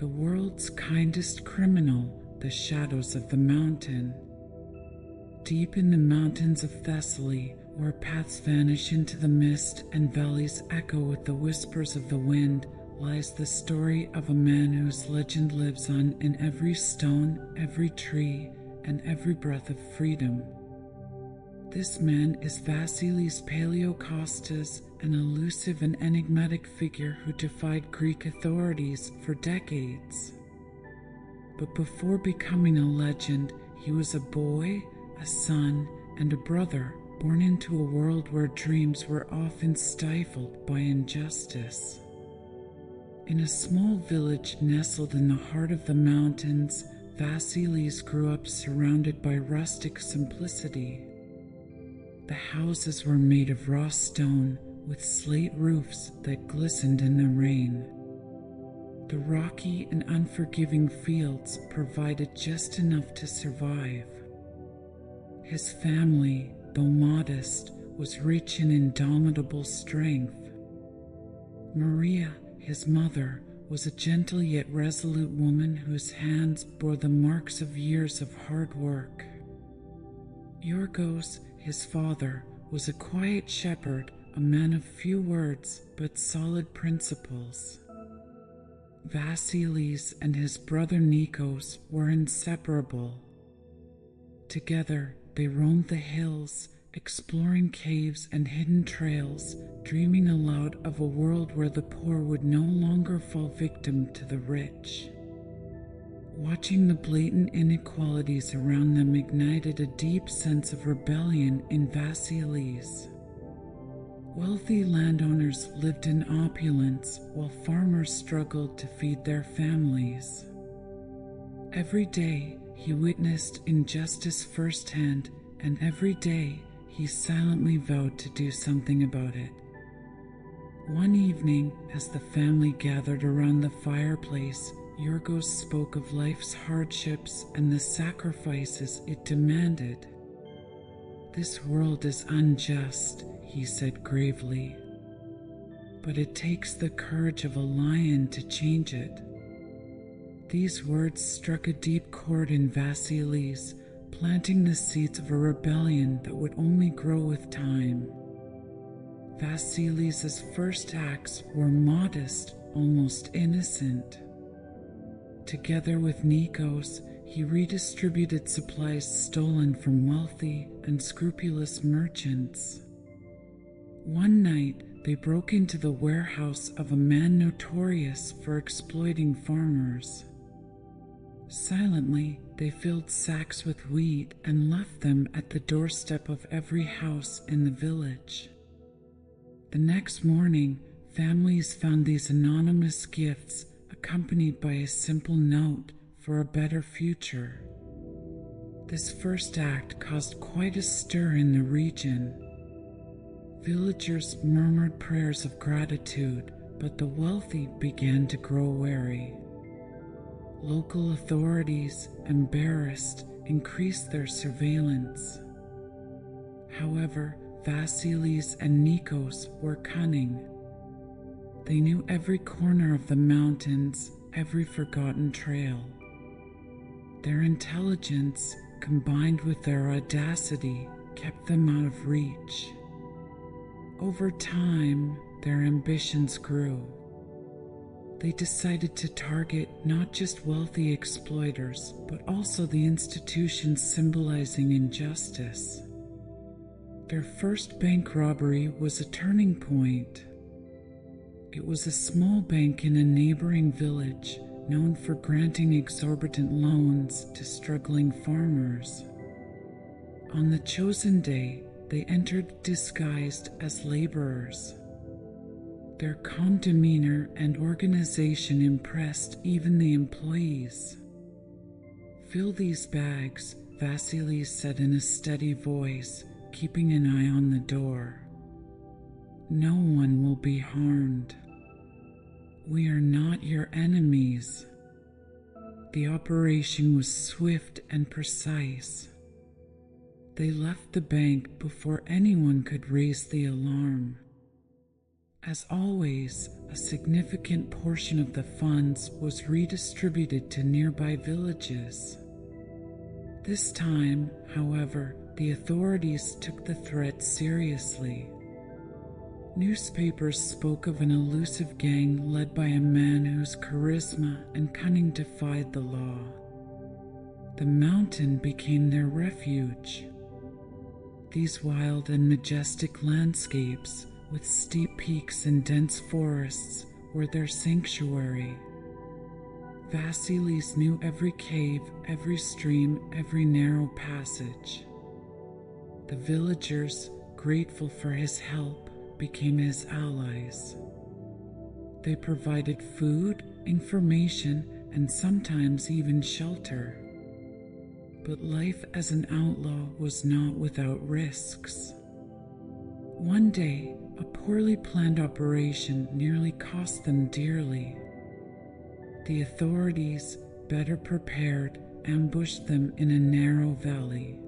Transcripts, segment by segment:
the world's kindest criminal, the shadows of the mountain. Deep in the mountains of Thessaly, where paths vanish into the mist and valleys echo with the whispers of the wind, lies the story of a man whose legend lives on in every stone, every tree, and every breath of freedom. This man is Vassilis Paleokostas, an elusive and enigmatic figure who defied Greek authorities for decades. But before becoming a legend, he was a boy, a son, and a brother, born into a world where dreams were often stifled by injustice. In a small village nestled in the heart of the mountains, Vassilis grew up surrounded by rustic simplicity. The houses were made of raw stone, with slate roofs that glistened in the rain. The rocky and unforgiving fields provided just enough to survive. His family, though modest, was rich in indomitable strength. Maria, his mother, was a gentle yet resolute woman whose hands bore the marks of years of hard work. Yorgos, his father, was a quiet shepherd, a man of few words but solid principles. Vassilis and his brother Nikos were inseparable. Together, they roamed the hills, exploring caves and hidden trails, dreaming aloud of a world where the poor would no longer fall victim to the rich. Watching the blatant inequalities around them ignited a deep sense of rebellion in Vassilis. Wealthy landowners lived in opulence while farmers struggled to feed their families. Every day he witnessed injustice firsthand, and every day he silently vowed to do something about it. One evening, as the family gathered around the fireplace, Yorgos spoke of life's hardships and the sacrifices it demanded. "This world is unjust," he said gravely, "but it takes the courage of a lion to change it." These words struck a deep chord in Vassilis, planting the seeds of a rebellion that would only grow with time. Vassilis' first acts were modest, almost innocent. Together with Nikos, he redistributed supplies stolen from wealthy and scrupulous merchants. One night, they broke into the warehouse of a man notorious for exploiting farmers. Silently, they filled sacks with wheat and left them at the doorstep of every house in the village. The next morning, families found these anonymous gifts accompanied by a simple note for a better future. This first act caused quite a stir in the region. Villagers murmured prayers of gratitude, but the wealthy began to grow wary. Local authorities, embarrassed, increased their surveillance. However, Vassilis and Nikos were cunning. They knew every corner of the mountains, every forgotten trail. Their intelligence, combined with their audacity, kept them out of reach. Over time, their ambitions grew. They decided to target not just wealthy exploiters, but also the institutions symbolizing injustice. Their first bank robbery was a turning point. It was a small bank in a neighboring village, known for granting exorbitant loans to struggling farmers. On the chosen day, they entered disguised as laborers. Their calm demeanor and organization impressed even the employees. "Fill these bags," Vassilis said in a steady voice, keeping an eye on the door. "No one will be harmed. We are not your enemies." The operation was swift and precise. They left the bank before anyone could raise the alarm. As always, a significant portion of the funds was redistributed to nearby villages. This time, however, the authorities took the threat seriously. Newspapers spoke of an elusive gang led by a man whose charisma and cunning defied the law. The mountain became their refuge. These wild and majestic landscapes, with steep peaks and dense forests, were their sanctuary. Vassilis knew every cave, every stream, every narrow passage. The villagers, grateful for his help, became his allies. They provided food, information, and sometimes even shelter. But life as an outlaw was not without risks. One day, a poorly planned operation nearly cost them dearly. The authorities, better prepared, ambushed them in a narrow valley.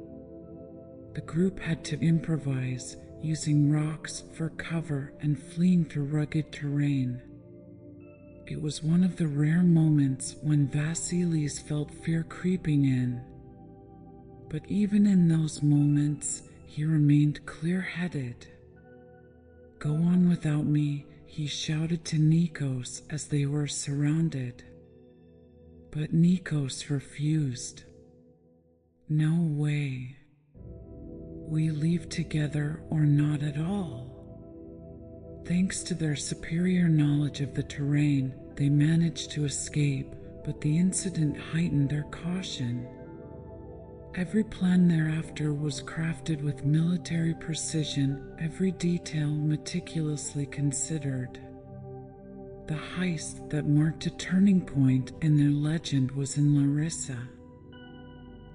The group had to improvise, using rocks for cover and fleeing through rugged terrain. It was one of the rare moments when Vassilis felt fear creeping in. But even in those moments, he remained clear-headed. "Go on without me," he shouted to Nikos as they were surrounded. But Nikos refused. "No way. We leave together or not at all." Thanks to their superior knowledge of the terrain, they managed to escape, but the incident heightened their caution. Every plan thereafter was crafted with military precision, every detail meticulously considered. The heist that marked a turning point in their legend was in Larissa.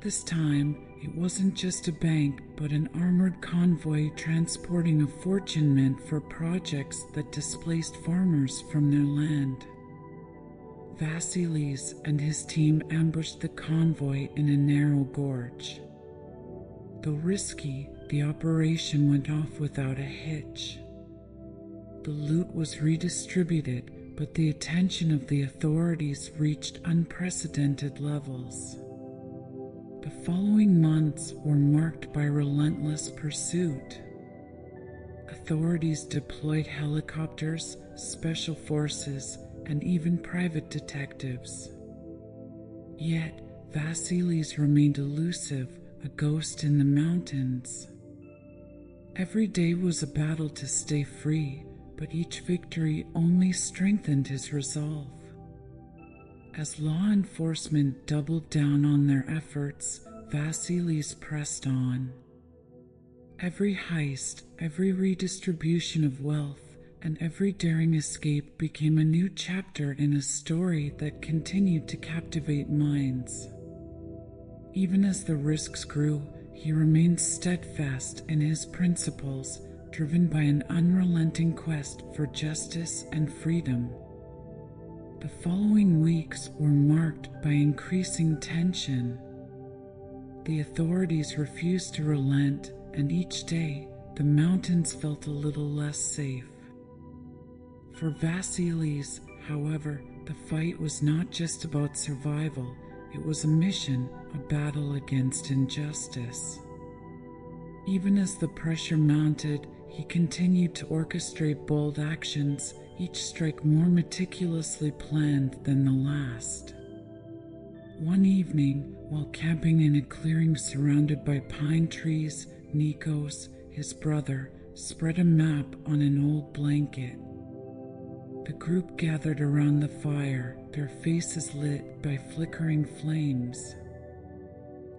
This time, it wasn't just a bank, but an armored convoy transporting a fortune meant for projects that displaced farmers from their land. Vassilis and his team ambushed the convoy in a narrow gorge. Though risky, the operation went off without a hitch. The loot was redistributed, but the attention of the authorities reached unprecedented levels. The following months were marked by relentless pursuit. Authorities deployed helicopters, special forces, and even private detectives. Yet, Vassilis remained elusive, a ghost in the mountains. Every day was a battle to stay free, but each victory only strengthened his resolve. As law enforcement doubled down on their efforts, Vassilis pressed on. Every heist, every redistribution of wealth, and every daring escape became a new chapter in a story that continued to captivate minds. Even as the risks grew, he remained steadfast in his principles, driven by an unrelenting quest for justice and freedom. The following weeks were marked by increasing tension. The authorities refused to relent, and each day, the mountains felt a little less safe. For Vassilis, however, the fight was not just about survival. It was a mission, a battle against injustice. Even as the pressure mounted, he continued to orchestrate bold actions, each strike more meticulously planned than the last. One evening, while camping in a clearing surrounded by pine trees, Nikos, his brother, spread a map on an old blanket. The group gathered around the fire, their faces lit by flickering flames.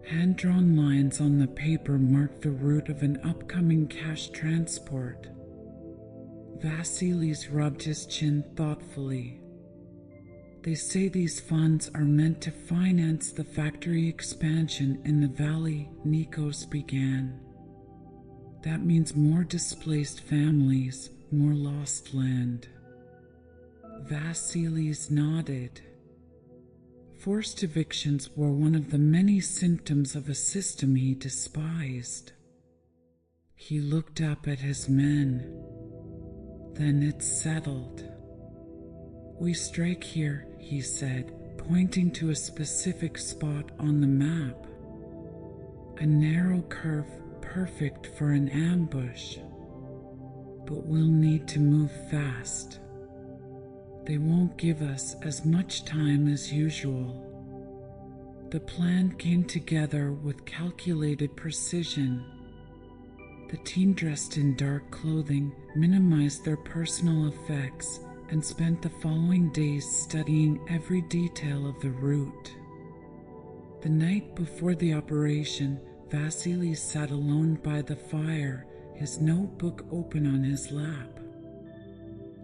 Hand-drawn lines on the paper marked the route of an upcoming cash transport. Vassilis rubbed his chin thoughtfully. "They say these funds are meant to finance the factory expansion in the valley," Nikos began. "That means more displaced families, more lost land." Vassilis nodded. Forced evictions were one of the many symptoms of a system he despised. He looked up at his men. Then it's settled. We strike here, he said, pointing to a specific spot on the map. A narrow curve perfect for an ambush. But we'll need to move fast. They won't give us as much time as usual. The plan came together with calculated precision. The team, dressed in dark clothing, minimized their personal effects and spent the following days studying every detail of the route. The night before the operation, Vassilis sat alone by the fire, his notebook open on his lap.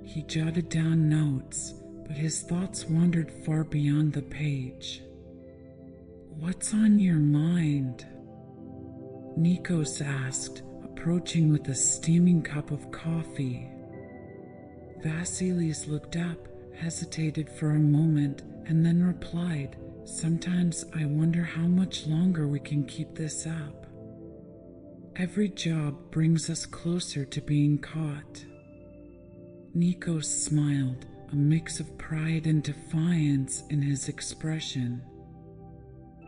He jotted down notes, but his thoughts wandered far beyond the page. "What's on your mind?" Nikos asked, approaching with a steaming cup of coffee. Vassilis looked up, hesitated for a moment, and then replied, "Sometimes I wonder how much longer we can keep this up. Every job brings us closer to being caught." Nikos smiled, a mix of pride and defiance in his expression.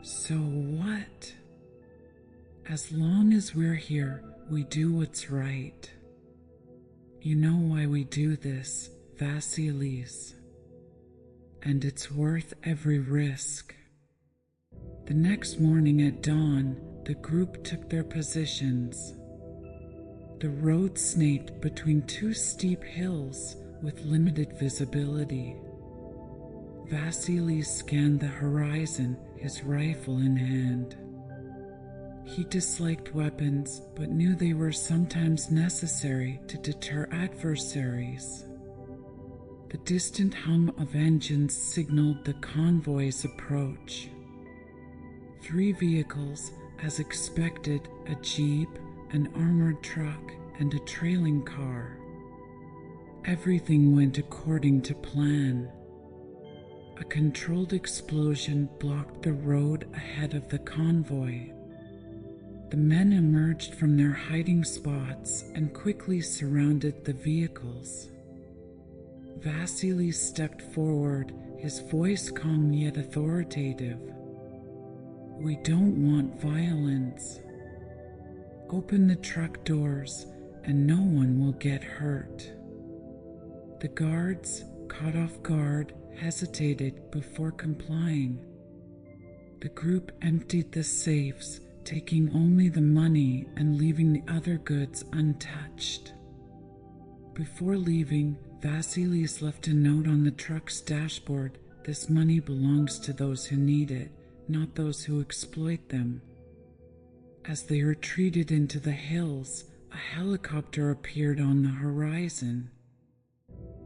"So what? As long as we're here, we do what's right. You know why we do this, Vassilis. And it's worth every risk." The next morning at dawn, the group took their positions. The road snaked between two steep hills with limited visibility. Vassilis scanned the horizon, his rifle in hand. He disliked weapons, but knew they were sometimes necessary to deter adversaries. The distant hum of engines signaled the convoy's approach. 3 vehicles, as expected, a jeep, an armored truck, and a trailing car. Everything went according to plan. A controlled explosion blocked the road ahead of the convoy. The men emerged from their hiding spots and quickly surrounded the vehicles. Vassilis stepped forward, his voice calm yet authoritative. "We don't want violence. Open the truck doors and no one will get hurt." The guards, caught off guard, hesitated before complying. The group emptied the safes, taking only the money and leaving the other goods untouched. Before leaving, Vassilis left a note on the truck's dashboard. "This money belongs to those who need it, not those who exploit them." As they retreated into the hills, a helicopter appeared on the horizon.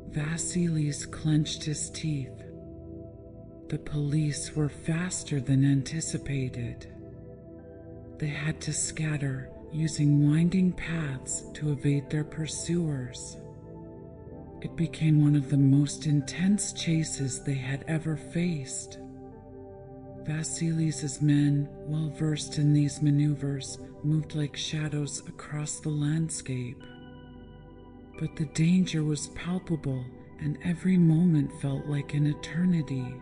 Vassilis clenched his teeth. The police were faster than anticipated. They had to scatter, using winding paths to evade their pursuers. It became one of the most intense chases they had ever faced. Vassilis' men, well versed in these maneuvers, moved like shadows across the landscape. But the danger was palpable, and every moment felt like an eternity.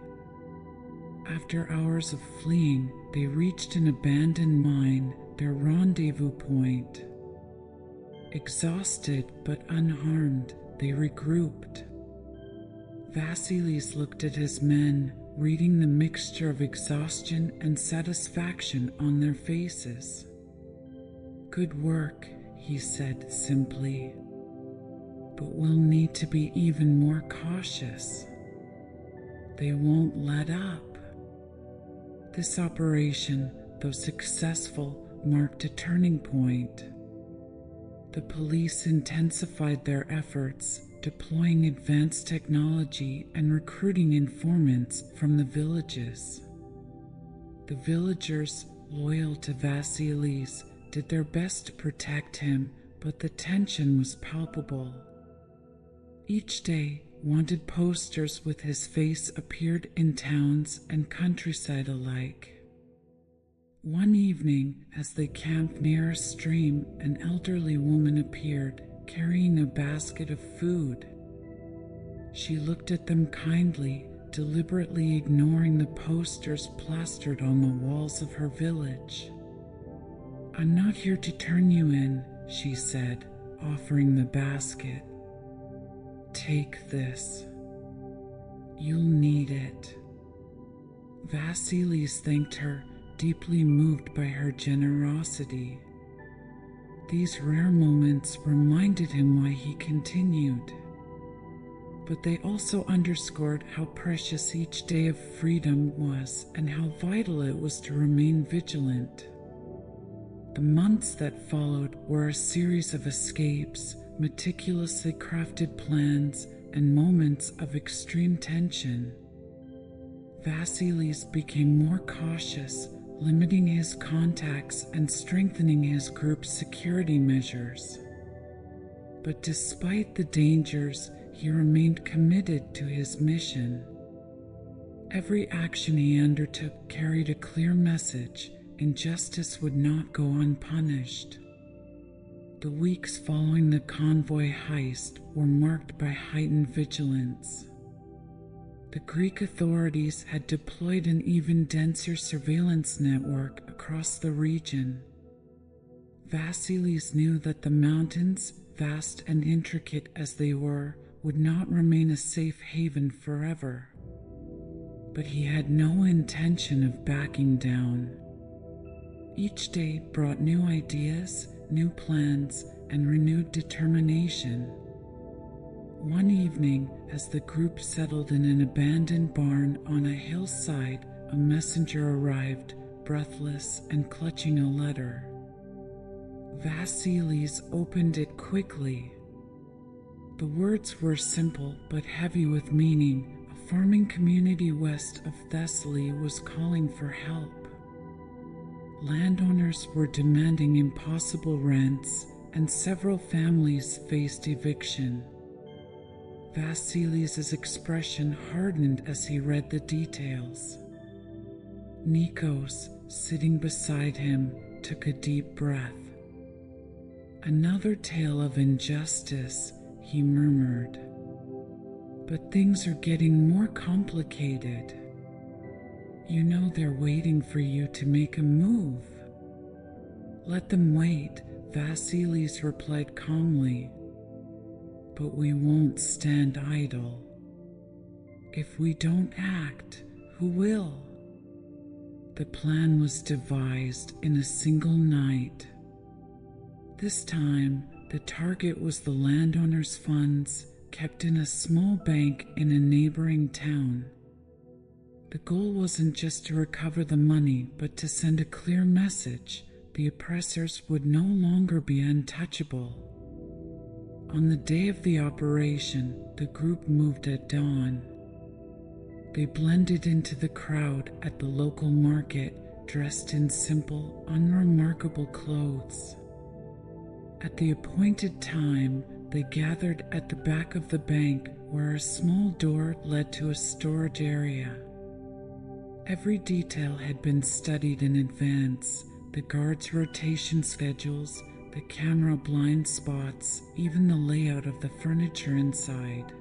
After hours of fleeing, they reached an abandoned mine, their rendezvous point. Exhausted but unharmed, they regrouped. Vassilis looked at his men, reading the mixture of exhaustion and satisfaction on their faces. "Good work," he said simply. "But we'll need to be even more cautious. They won't let up." This operation, though successful, marked a turning point. The police intensified their efforts, deploying advanced technology and recruiting informants from the villages. The villagers, loyal to Vassilis, did their best to protect him, but the tension was palpable. Each day, wanted posters with his face appeared in towns and countryside alike. One evening, as they camped near a stream, an elderly woman appeared, carrying a basket of food. She looked at them kindly, deliberately ignoring the posters plastered on the walls of her village. "I'm not here to turn you in," she said, offering the basket. "Take this. You'll need it." Vassilis thanked her, deeply moved by her generosity. These rare moments reminded him why he continued. But they also underscored how precious each day of freedom was and how vital it was to remain vigilant. The months that followed were a series of escapes, meticulously crafted plans, and moments of extreme tension. Vassilis became more cautious, limiting his contacts and strengthening his group's security measures. But despite the dangers, he remained committed to his mission. Every action he undertook carried a clear message: injustice would not go unpunished. The weeks following the convoy heist were marked by heightened vigilance. The Greek authorities had deployed an even denser surveillance network across the region. Vassilis knew that the mountains, vast and intricate as they were, would not remain a safe haven forever. But he had no intention of backing down. Each day brought new ideas, new plans, and renewed determination. One evening, as the group settled in an abandoned barn on a hillside, a messenger arrived, breathless and clutching a letter. Vassilis opened it quickly. The words were simple but heavy with meaning. A farming community west of Thessaly was calling for help. Landowners were demanding impossible rents, and several families faced eviction. Vassilis' expression hardened as he read the details. Nikos, sitting beside him, took a deep breath. "Another tale of injustice," he murmured. "But things are getting more complicated. You know they're waiting for you to make a move." "Let them wait," Vassilis replied calmly. "But we won't stand idle. If we don't act, who will?" The plan was devised in a single night. This time, the target was the landowners' funds, kept in a small bank in a neighboring town. The goal wasn't just to recover the money, but to send a clear message: the oppressors would no longer be untouchable. On the day of the operation, the group moved at dawn. They blended into the crowd at the local market, dressed in simple, unremarkable clothes. At the appointed time, they gathered at the back of the bank, where a small door led to a storage area. Every detail had been studied in advance: the guards' rotation schedules, the camera blind spots, even the layout of the furniture inside.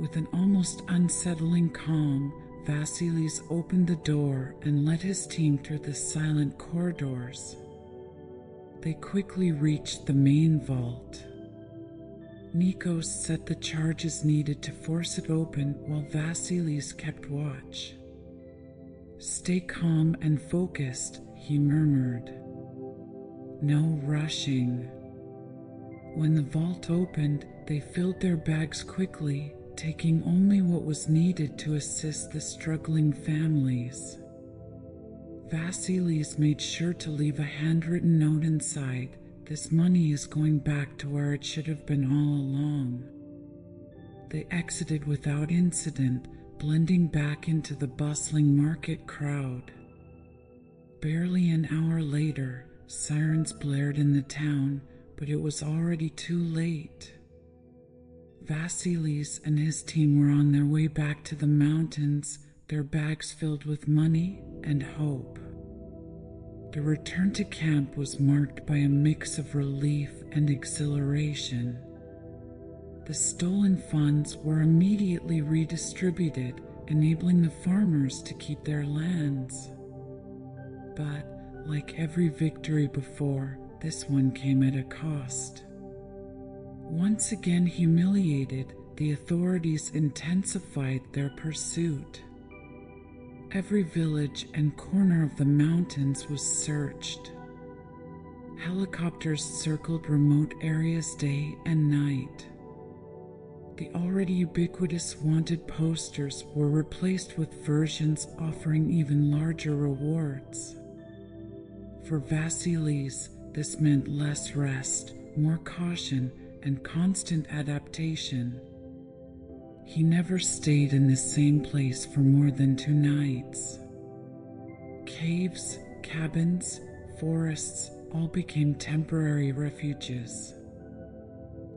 With an almost unsettling calm, Vassilis opened the door and led his team through the silent corridors. They quickly reached the main vault. Nikos set the charges needed to force it open while Vassilis kept watch. "Stay calm and focused," he murmured. "No rushing." When the vault opened, they filled their bags quickly, taking only what was needed to assist the struggling families. Vassilis made sure to leave a handwritten note inside: "This money is going back to where it should have been all along." They exited without incident, blending back into the bustling market crowd. Barely an hour later, sirens blared in the town, but it was already too late. Vassilis and his team were on their way back to the mountains, their bags filled with money and hope. The return to camp was marked by a mix of relief and exhilaration. The stolen funds were immediately redistributed, enabling the farmers to keep their lands. But, like every victory before, this one came at a cost. Once again humiliated, the authorities intensified their pursuit. Every village and corner of the mountains was searched. Helicopters circled remote areas day and night. The already ubiquitous wanted posters were replaced with versions offering even larger rewards. For Vassilis, this meant less rest, more caution, and constant adaptation. He never stayed in the same place for more than 2 nights. Caves, cabins, forests all became temporary refuges.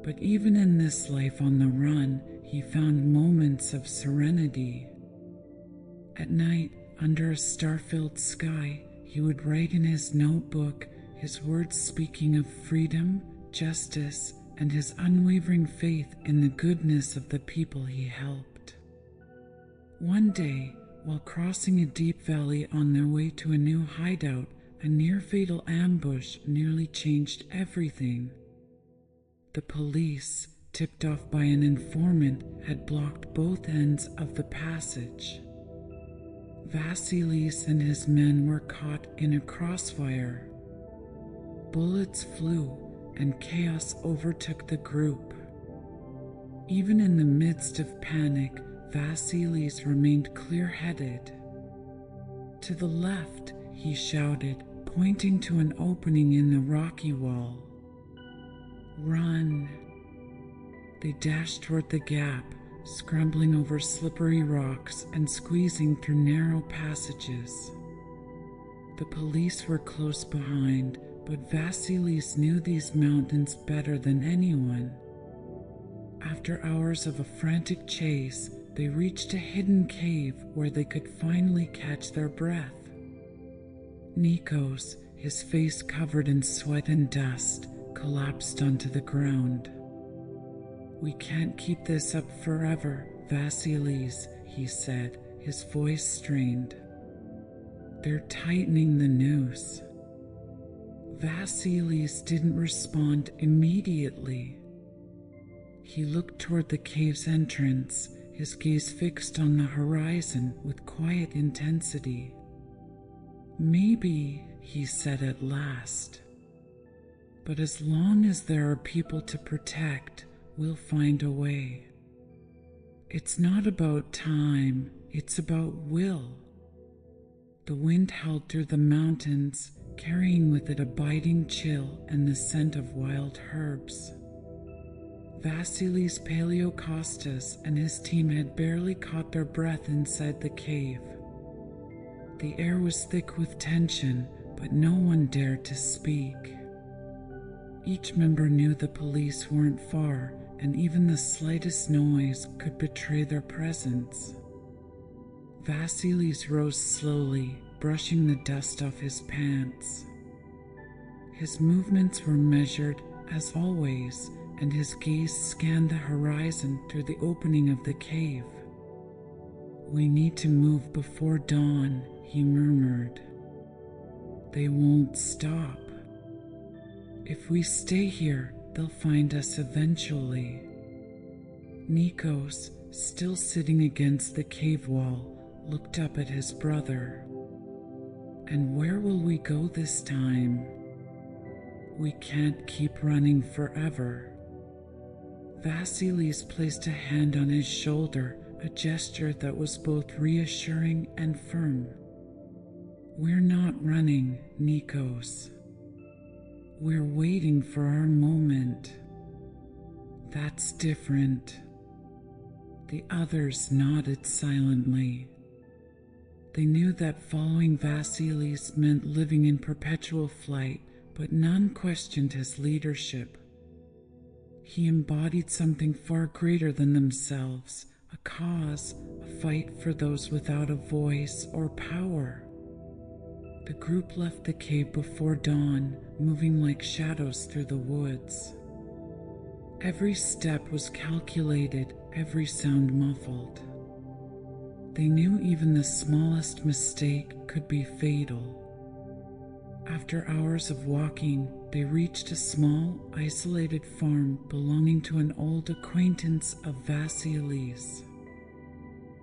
But even in this life on the run, he found moments of serenity. At night, under a star-filled sky, he would write in his notebook, his words speaking of freedom, justice, and his unwavering faith in the goodness of the people he helped. One day, while crossing a deep valley on their way to a new hideout, a near-fatal ambush nearly changed everything. The police, tipped off by an informant, had blocked both ends of the passage. Vassilis and his men were caught in a crossfire. Bullets flew, and chaos overtook the group. Even in the midst of panic, Vassilis remained clear-headed. To the left, he shouted, pointing to an opening in the rocky wall. "Run!" They dashed toward the gap, scrambling over slippery rocks and squeezing through narrow passages. The police were close behind, but Vassilis knew these mountains better than anyone. After hours of a frantic chase, they reached a hidden cave where they could finally catch their breath. Nikos, his face covered in sweat and dust, collapsed onto the ground. "We can't keep this up forever, Vassilis," he said, his voice strained. "They're tightening the noose." Vassilis didn't respond immediately. He looked toward the cave's entrance, his gaze fixed on the horizon with quiet intensity. "Maybe," he said at last. "But as long as there are people to protect, we'll find a way. It's not about time, it's about will." The wind howled through the mountains, carrying with it a biting chill and the scent of wild herbs. Vassilis Paleokostas and his team had barely caught their breath inside the cave. The air was thick with tension, but no one dared to speak. Each member knew the police weren't far, and even the slightest noise could betray their presence. Vassilis rose slowly, brushing the dust off his pants. His movements were measured, as always, and his gaze scanned the horizon through the opening of the cave. "We need to move before dawn," he murmured. "They won't stop. If we stay here, they'll find us eventually." Nikos, still sitting against the cave wall, looked up at his brother. "And where will we go this time? We can't keep running forever." Vassilis placed a hand on his shoulder, a gesture that was both reassuring and firm. "We're not running, Nikos. We're waiting for our moment." "That's different." The others nodded silently. They knew that following Vassilis meant living in perpetual flight, but none questioned his leadership. He embodied something far greater than themselves, a cause, a fight for those without a voice or power. The group left the cave before dawn, moving like shadows through the woods. Every step was calculated, every sound muffled. They knew even the smallest mistake could be fatal. After hours of walking, they reached a small, isolated farm belonging to an old acquaintance of Vassilis.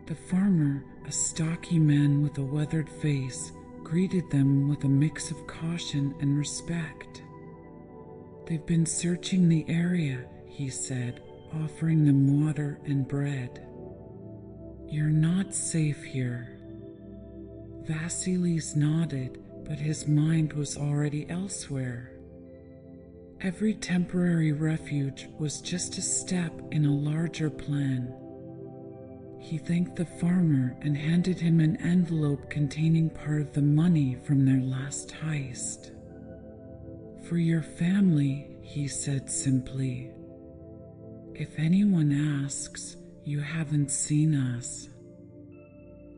The farmer, a stocky man with a weathered face, greeted them with a mix of caution and respect. "They've been searching the area," he said, offering them water and bread. "You're not safe here." Vassilis nodded, but his mind was already elsewhere. Every temporary refuge was just a step in a larger plan. He thanked the farmer and handed him an envelope containing part of the money from their last heist. "For your family," he said simply. "If anyone asks, you haven't seen us."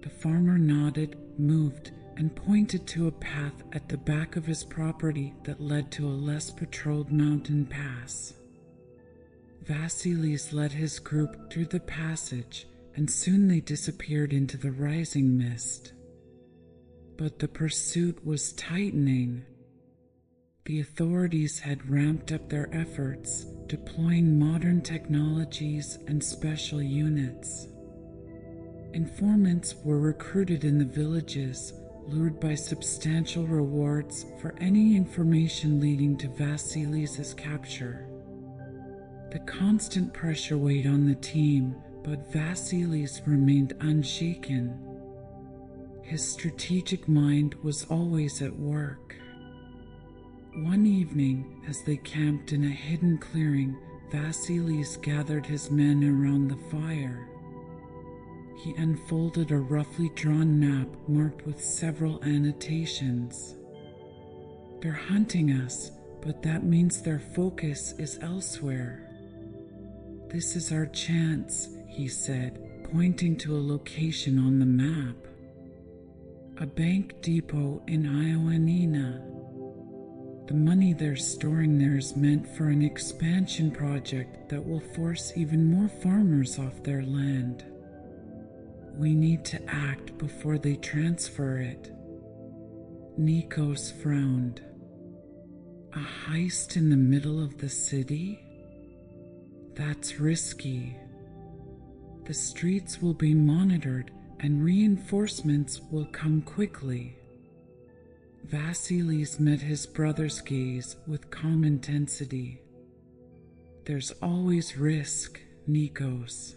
The farmer nodded, moved, and pointed to a path at the back of his property that led to a less patrolled mountain pass. Vassilis led his group through the passage, and soon they disappeared into the rising mist. But the pursuit was tightening. The authorities had ramped up their efforts, deploying modern technologies and special units. Informants were recruited in the villages, lured by substantial rewards for any information leading to Vassilis' capture. The constant pressure weighed on the team, but Vassilis remained unshaken. His strategic mind was always at work. One evening, as they camped in a hidden clearing, Vassilis gathered his men around the fire. He unfolded a roughly drawn map marked with several annotations. "They're hunting us, but that means their focus is elsewhere. This is our chance," he said, pointing to a location on the map. "A bank depot in Ioannina. The money they're storing there is meant for an expansion project that will force even more farmers off their land. We need to act before they transfer it." Nikos frowned. "A heist in the middle of the city? That's risky. The streets will be monitored and reinforcements will come quickly." Vassilis met his brother's gaze with calm intensity. "There's always risk, Nikos.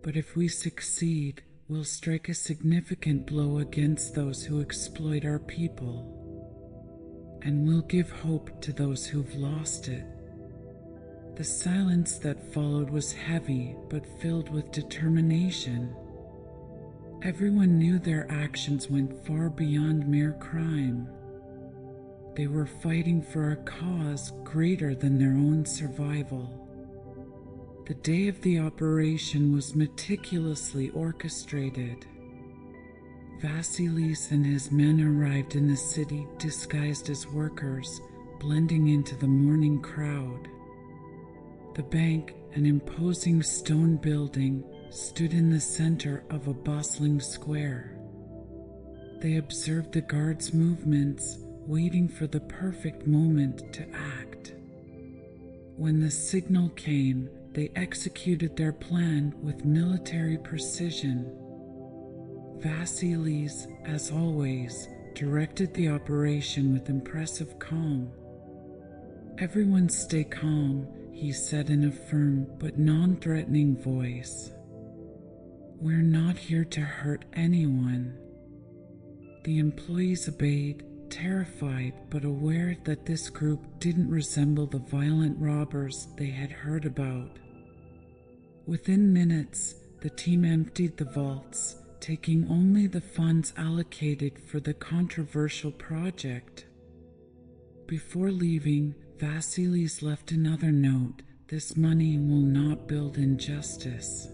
But if we succeed, we'll strike a significant blow against those who exploit our people. And we'll give hope to those who've lost it." The silence that followed was heavy but filled with determination. Everyone knew their actions went far beyond mere crime. They were fighting for a cause greater than their own survival. The day of the operation was meticulously orchestrated. Vassilis and his men arrived in the city disguised as workers, blending into the morning crowd. The bank, an imposing stone building, stood in the center of a bustling square. They observed the guards' movements, waiting for the perfect moment to act. When the signal came, they executed their plan with military precision. Vassilis, as always, directed the operation with impressive calm. "Everyone stay calm," he said in a firm but non-threatening voice. "We're not here to hurt anyone." The employees obeyed, terrified but aware that this group didn't resemble the violent robbers they had heard about. Within minutes, the team emptied the vaults, taking only the funds allocated for the controversial project. Before leaving, Vassilis left another note: "This money will not build injustice."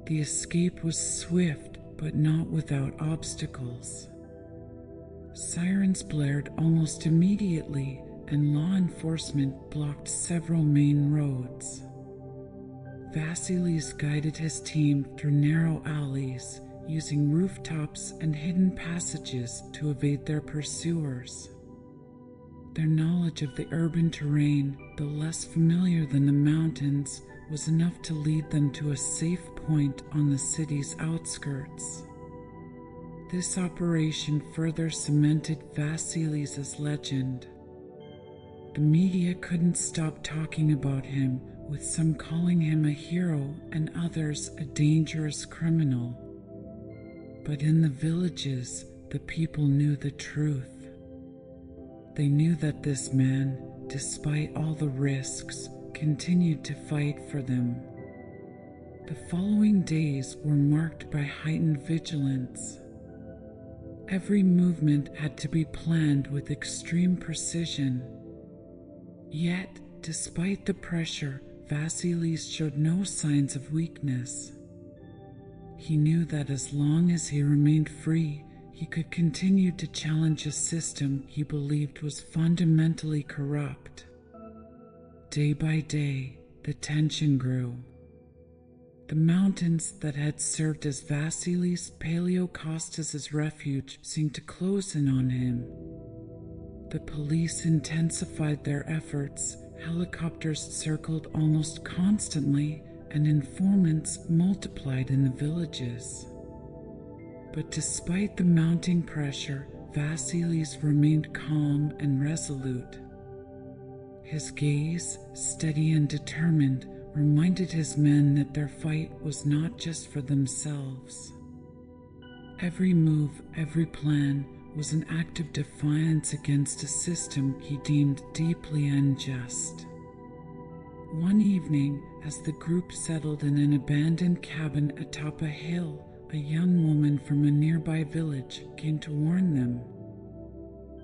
The escape was swift, but not without obstacles. Sirens blared almost immediately, and law enforcement blocked several main roads. Vassilis guided his team through narrow alleys, using rooftops and hidden passages to evade their pursuers. Their knowledge of the urban terrain, though less familiar than the mountains, was enough to lead them to a safe point on the city's outskirts. This operation further cemented Vassilis as legend. The media couldn't stop talking about him, with some calling him a hero and others a dangerous criminal. But in the villages, the people knew the truth. They knew that this man, despite all the risks, continued to fight for them. The following days were marked by heightened vigilance. Every movement had to be planned with extreme precision. Yet, despite the pressure, Vassilis showed no signs of weakness. He knew that as long as he remained free, he could continue to challenge a system he believed was fundamentally corrupt. Day by day, the tension grew. The mountains that had served as Vassilis Paleokostas' refuge seemed to close in on him. The police intensified their efforts, helicopters circled almost constantly, and informants multiplied in the villages. But despite the mounting pressure, Vassilis remained calm and resolute. His gaze, steady and determined, reminded his men that their fight was not just for themselves. Every move, every plan, was an act of defiance against a system he deemed deeply unjust. One evening, as the group settled in an abandoned cabin atop a hill, a young woman from a nearby village came to warn them.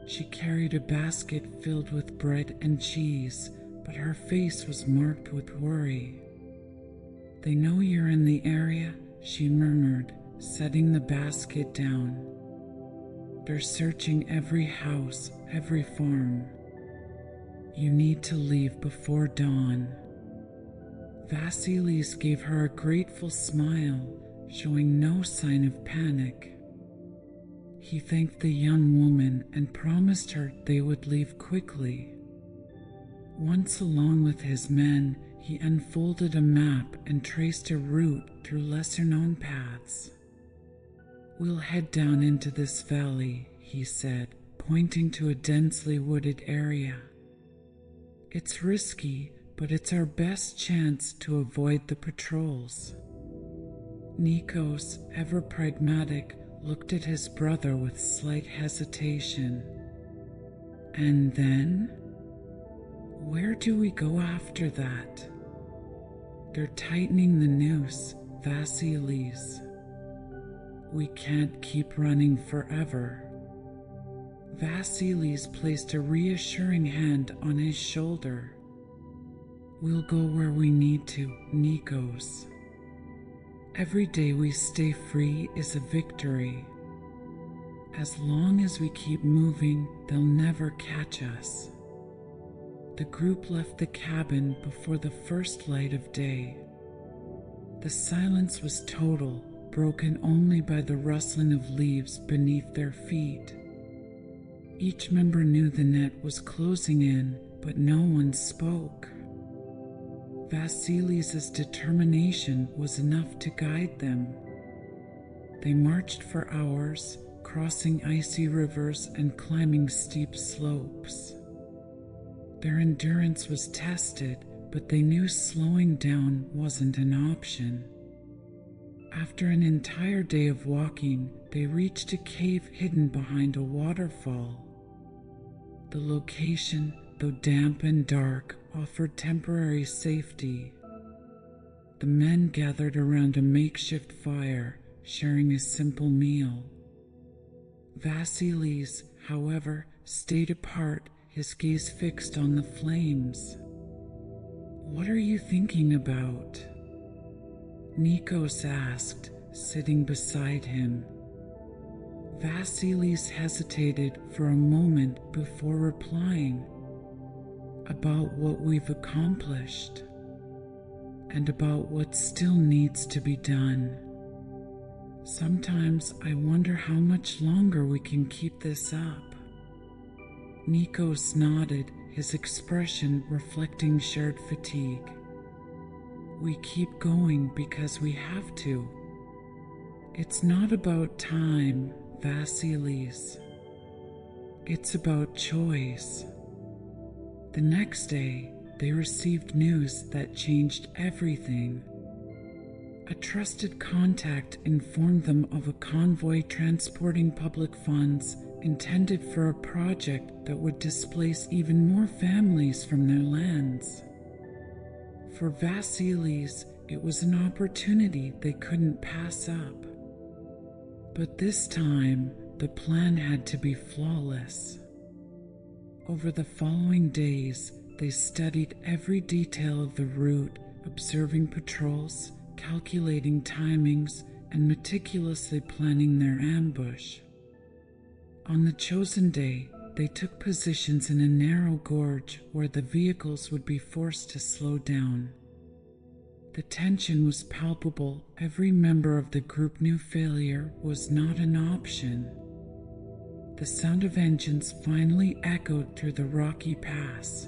She carried a basket filled with bread and cheese, but her face was marked with worry. "They know you're in the area," she murmured, setting the basket down. "They're searching every house, every farm. You need to leave before dawn." Vassilis gave her a grateful smile, showing no sign of panic. He thanked the young woman and promised her they would leave quickly. Once alone with his men, he unfolded a map and traced a route through lesser-known paths. "We'll head down into this valley," he said, pointing to a densely wooded area. "It's risky, but it's our best chance to avoid the patrols." Nikos, ever pragmatic, looked at his brother with slight hesitation. "And then? Where do we go after that?" "They're tightening the noose, Vassilis. We can't keep running forever." Vassilis placed a reassuring hand on his shoulder. "We'll go where we need to, Nikos. Every day we stay free is a victory. As long as we keep moving, they'll never catch us." The group left the cabin before the first light of day. The silence was total, broken only by the rustling of leaves beneath their feet. Each member knew the net was closing in, but no one spoke. Vassilis' determination was enough to guide them. They marched for hours, crossing icy rivers and climbing steep slopes. Their endurance was tested, but they knew slowing down wasn't an option. After an entire day of walking, they reached a cave hidden behind a waterfall. The location, though damp and dark, offered temporary safety. The men gathered around a makeshift fire, sharing a simple meal. Vassilis, however, stayed apart, his gaze fixed on the flames. "What are you thinking about?" Nikos asked, sitting beside him. Vassilis hesitated for a moment before replying. About what we've accomplished, and about what still needs to be done. Sometimes I wonder how much longer we can keep this up. Nikos nodded, his expression reflecting shared fatigue. We keep going because we have to. It's not about time, Vassilis. It's about choice. The next day, they received news that changed everything. A trusted contact informed them of a convoy transporting public funds intended for a project that would displace even more families from their lands. For Vassilis, it was an opportunity they couldn't pass up. But this time, the plan had to be flawless. Over the following days, they studied every detail of the route, observing patrols, calculating timings, and meticulously planning their ambush. On the chosen day, they took positions in a narrow gorge where the vehicles would be forced to slow down. The tension was palpable. Every member of the group knew failure was not an option. The sound of engines finally echoed through the rocky pass.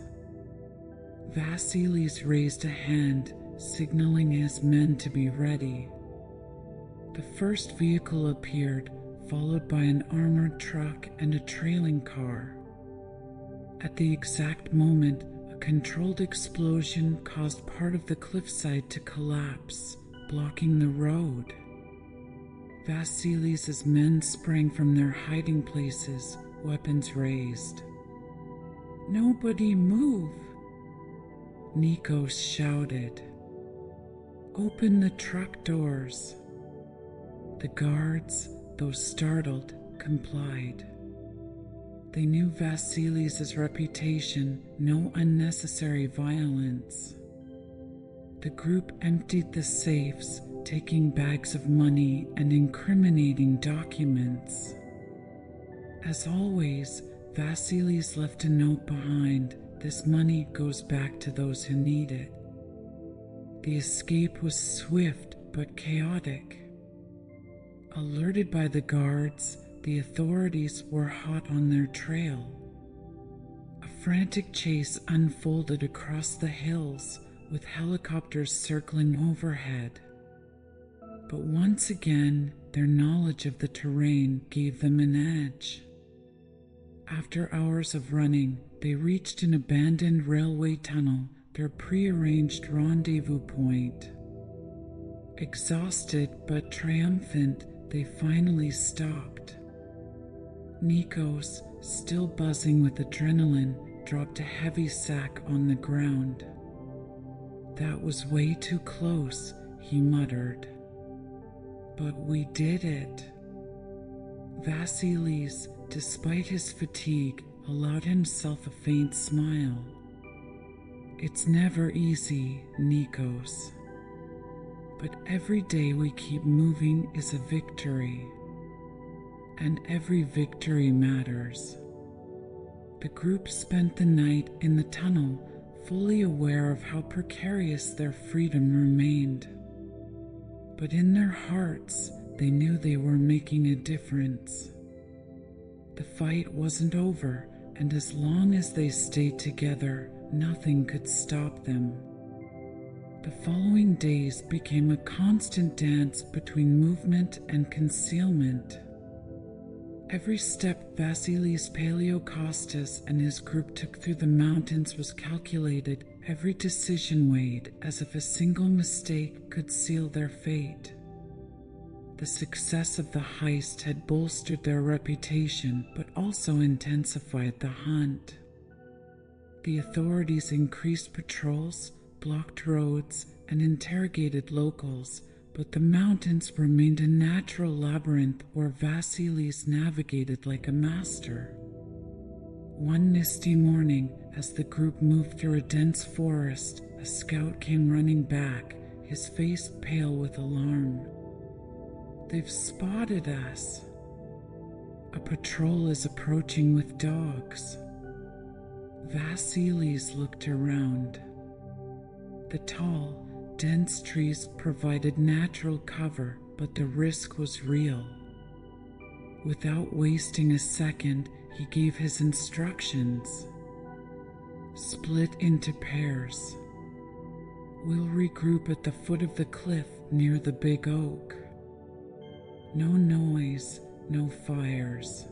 Vassilis raised a hand, signaling his men to be ready. The first vehicle appeared, followed by an armored truck and a trailing car. At the exact moment, a controlled explosion caused part of the cliffside to collapse, blocking the road. Vassilis' men sprang from their hiding places, weapons raised. "Nobody move!" Nikos shouted. "Open the truck doors." The guards, though startled, complied. They knew Vassilis' reputation, no unnecessary violence. The group emptied the safes, taking bags of money and incriminating documents. As always, Vassilis left a note behind. This money goes back to those who need it. The escape was swift but chaotic. Alerted by the guards, the authorities were hot on their trail. A frantic chase unfolded across the hills, with helicopters circling overhead. But once again, their knowledge of the terrain gave them an edge. After hours of running, they reached an abandoned railway tunnel, their prearranged rendezvous point. Exhausted but triumphant, they finally stopped. Nikos, still buzzing with adrenaline, dropped a heavy sack on the ground. "That was way too close," he muttered. "But we did it." Vassilis, despite his fatigue, allowed himself a faint smile. "It's never easy, Nikos. But every day we keep moving is a victory. And every victory matters." The group spent the night in the tunnel, fully aware of how precarious their freedom remained. But in their hearts, they knew they were making a difference. The fight wasn't over, and as long as they stayed together, nothing could stop them. The following days became a constant dance between movement and concealment. Every step Vassilis Paleokostas and his group took through the mountains was calculated, every decision weighed, as if a single mistake could seal their fate. The success of the heist had bolstered their reputation, but also intensified the hunt. The authorities increased patrols, blocked roads, and interrogated locals, but the mountains remained a natural labyrinth where Vassilis navigated like a master. One misty morning, as the group moved through a dense forest, a scout came running back, his face pale with alarm. "They've spotted us." A patrol is approaching with dogs. Vassilis looked around. The tall, dense trees provided natural cover, but the risk was real. Without wasting a second, he gave his instructions. Split into pairs. We'll regroup at the foot of the cliff near the big oak. No noise, no fires.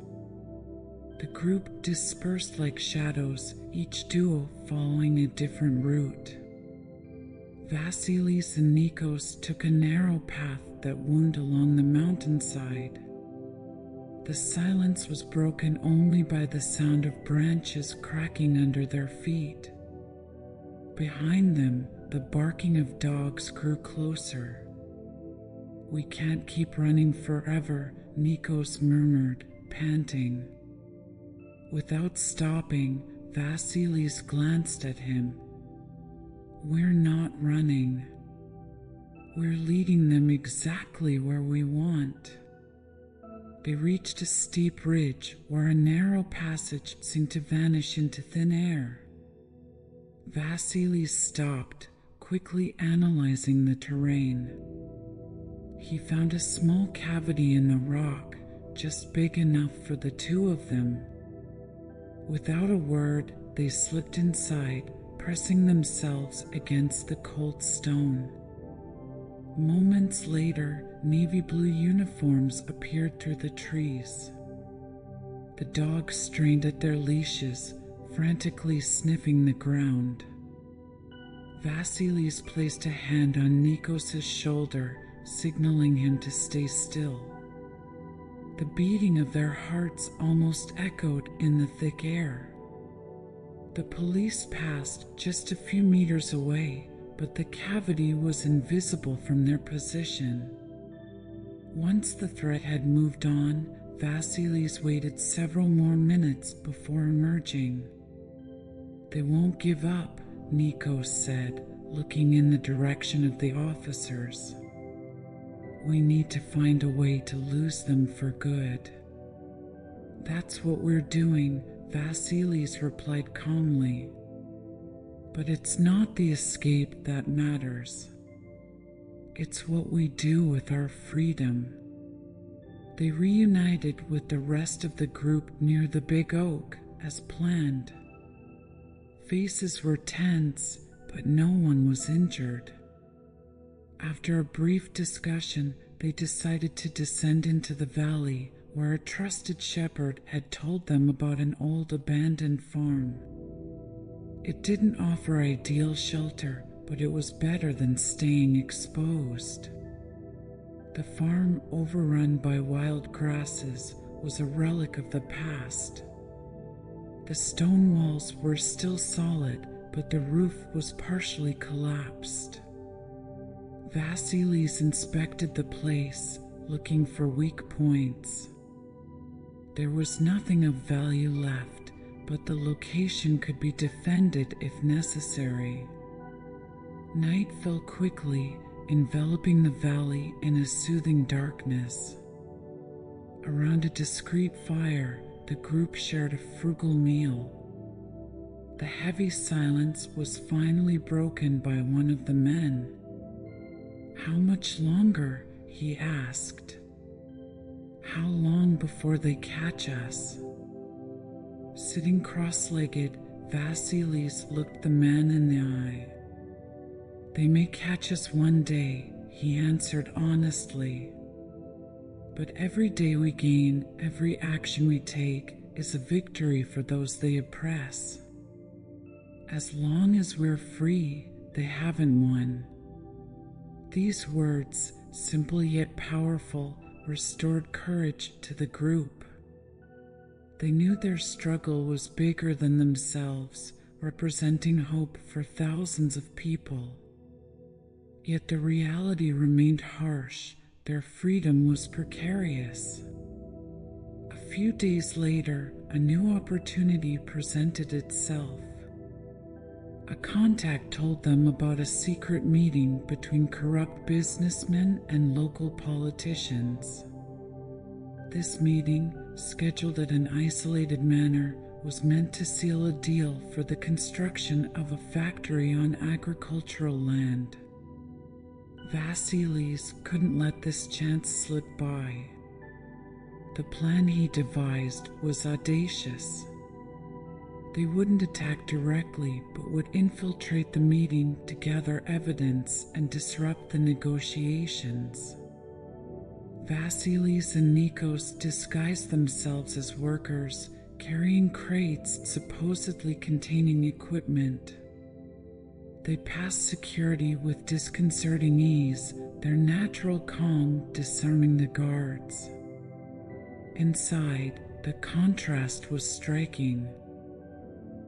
The group dispersed like shadows, each duo following a different route. Vassilis and Nikos took a narrow path that wound along the mountainside. The silence was broken only by the sound of branches cracking under their feet. Behind them, the barking of dogs grew closer. "We can't keep running forever," Nikos murmured, panting. Without stopping, Vassilis glanced at him. "We're not running. We're leading them exactly where we want." They reached a steep ridge where a narrow passage seemed to vanish into thin air. Vassilis stopped, quickly analyzing the terrain. He found a small cavity in the rock, just big enough for the two of them. Without a word, they slipped inside, pressing themselves against the cold stone. Moments later, navy blue uniforms appeared through the trees. The dogs strained at their leashes, frantically sniffing the ground. Vassilis placed a hand on Nikos' shoulder, signaling him to stay still. The beating of their hearts almost echoed in the thick air. The police passed just a few meters away, but the cavity was invisible from their position. Once the threat had moved on, Vassilis waited several more minutes before emerging. "They won't give up," Nikos said, looking in the direction of the officers. "We need to find a way to lose them for good." "That's what we're doing," Vassilis replied calmly. "But it's not the escape that matters. It's what we do with our freedom." They reunited with the rest of the group near the big oak, as planned. Faces were tense, but no one was injured. After a brief discussion, they decided to descend into the valley, where a trusted shepherd had told them about an old abandoned farm. It didn't offer ideal shelter, but it was better than staying exposed. The farm, overrun by wild grasses, was a relic of the past. The stone walls were still solid, but the roof was partially collapsed. Vassilis inspected the place, looking for weak points. There was nothing of value left, but the location could be defended if necessary. Night fell quickly, enveloping the valley in a soothing darkness. Around a discreet fire, the group shared a frugal meal. The heavy silence was finally broken by one of the men. "How much longer?" he asked. "How long before they catch us?" Sitting cross-legged, Vassilis looked the man in the eye. "They may catch us one day," he answered honestly. "But every day we gain, every action we take, is a victory for those they oppress. As long as we're free, they haven't won." These words, simple yet powerful, restored courage to the group. They knew their struggle was bigger than themselves, representing hope for thousands of people. Yet the reality remained harsh. Their freedom was precarious. A few days later, a new opportunity presented itself. A contact told them about a secret meeting between corrupt businessmen and local politicians. This meeting, scheduled at an isolated manor, was meant to seal a deal for the construction of a factory on agricultural land. Vassilis couldn't let this chance slip by. The plan he devised was audacious. They wouldn't attack directly, but would infiltrate the meeting to gather evidence and disrupt the negotiations. Vassilis and Nikos disguised themselves as workers, carrying crates supposedly containing equipment. They passed security with disconcerting ease, their natural calm disarming the guards. Inside, the contrast was striking.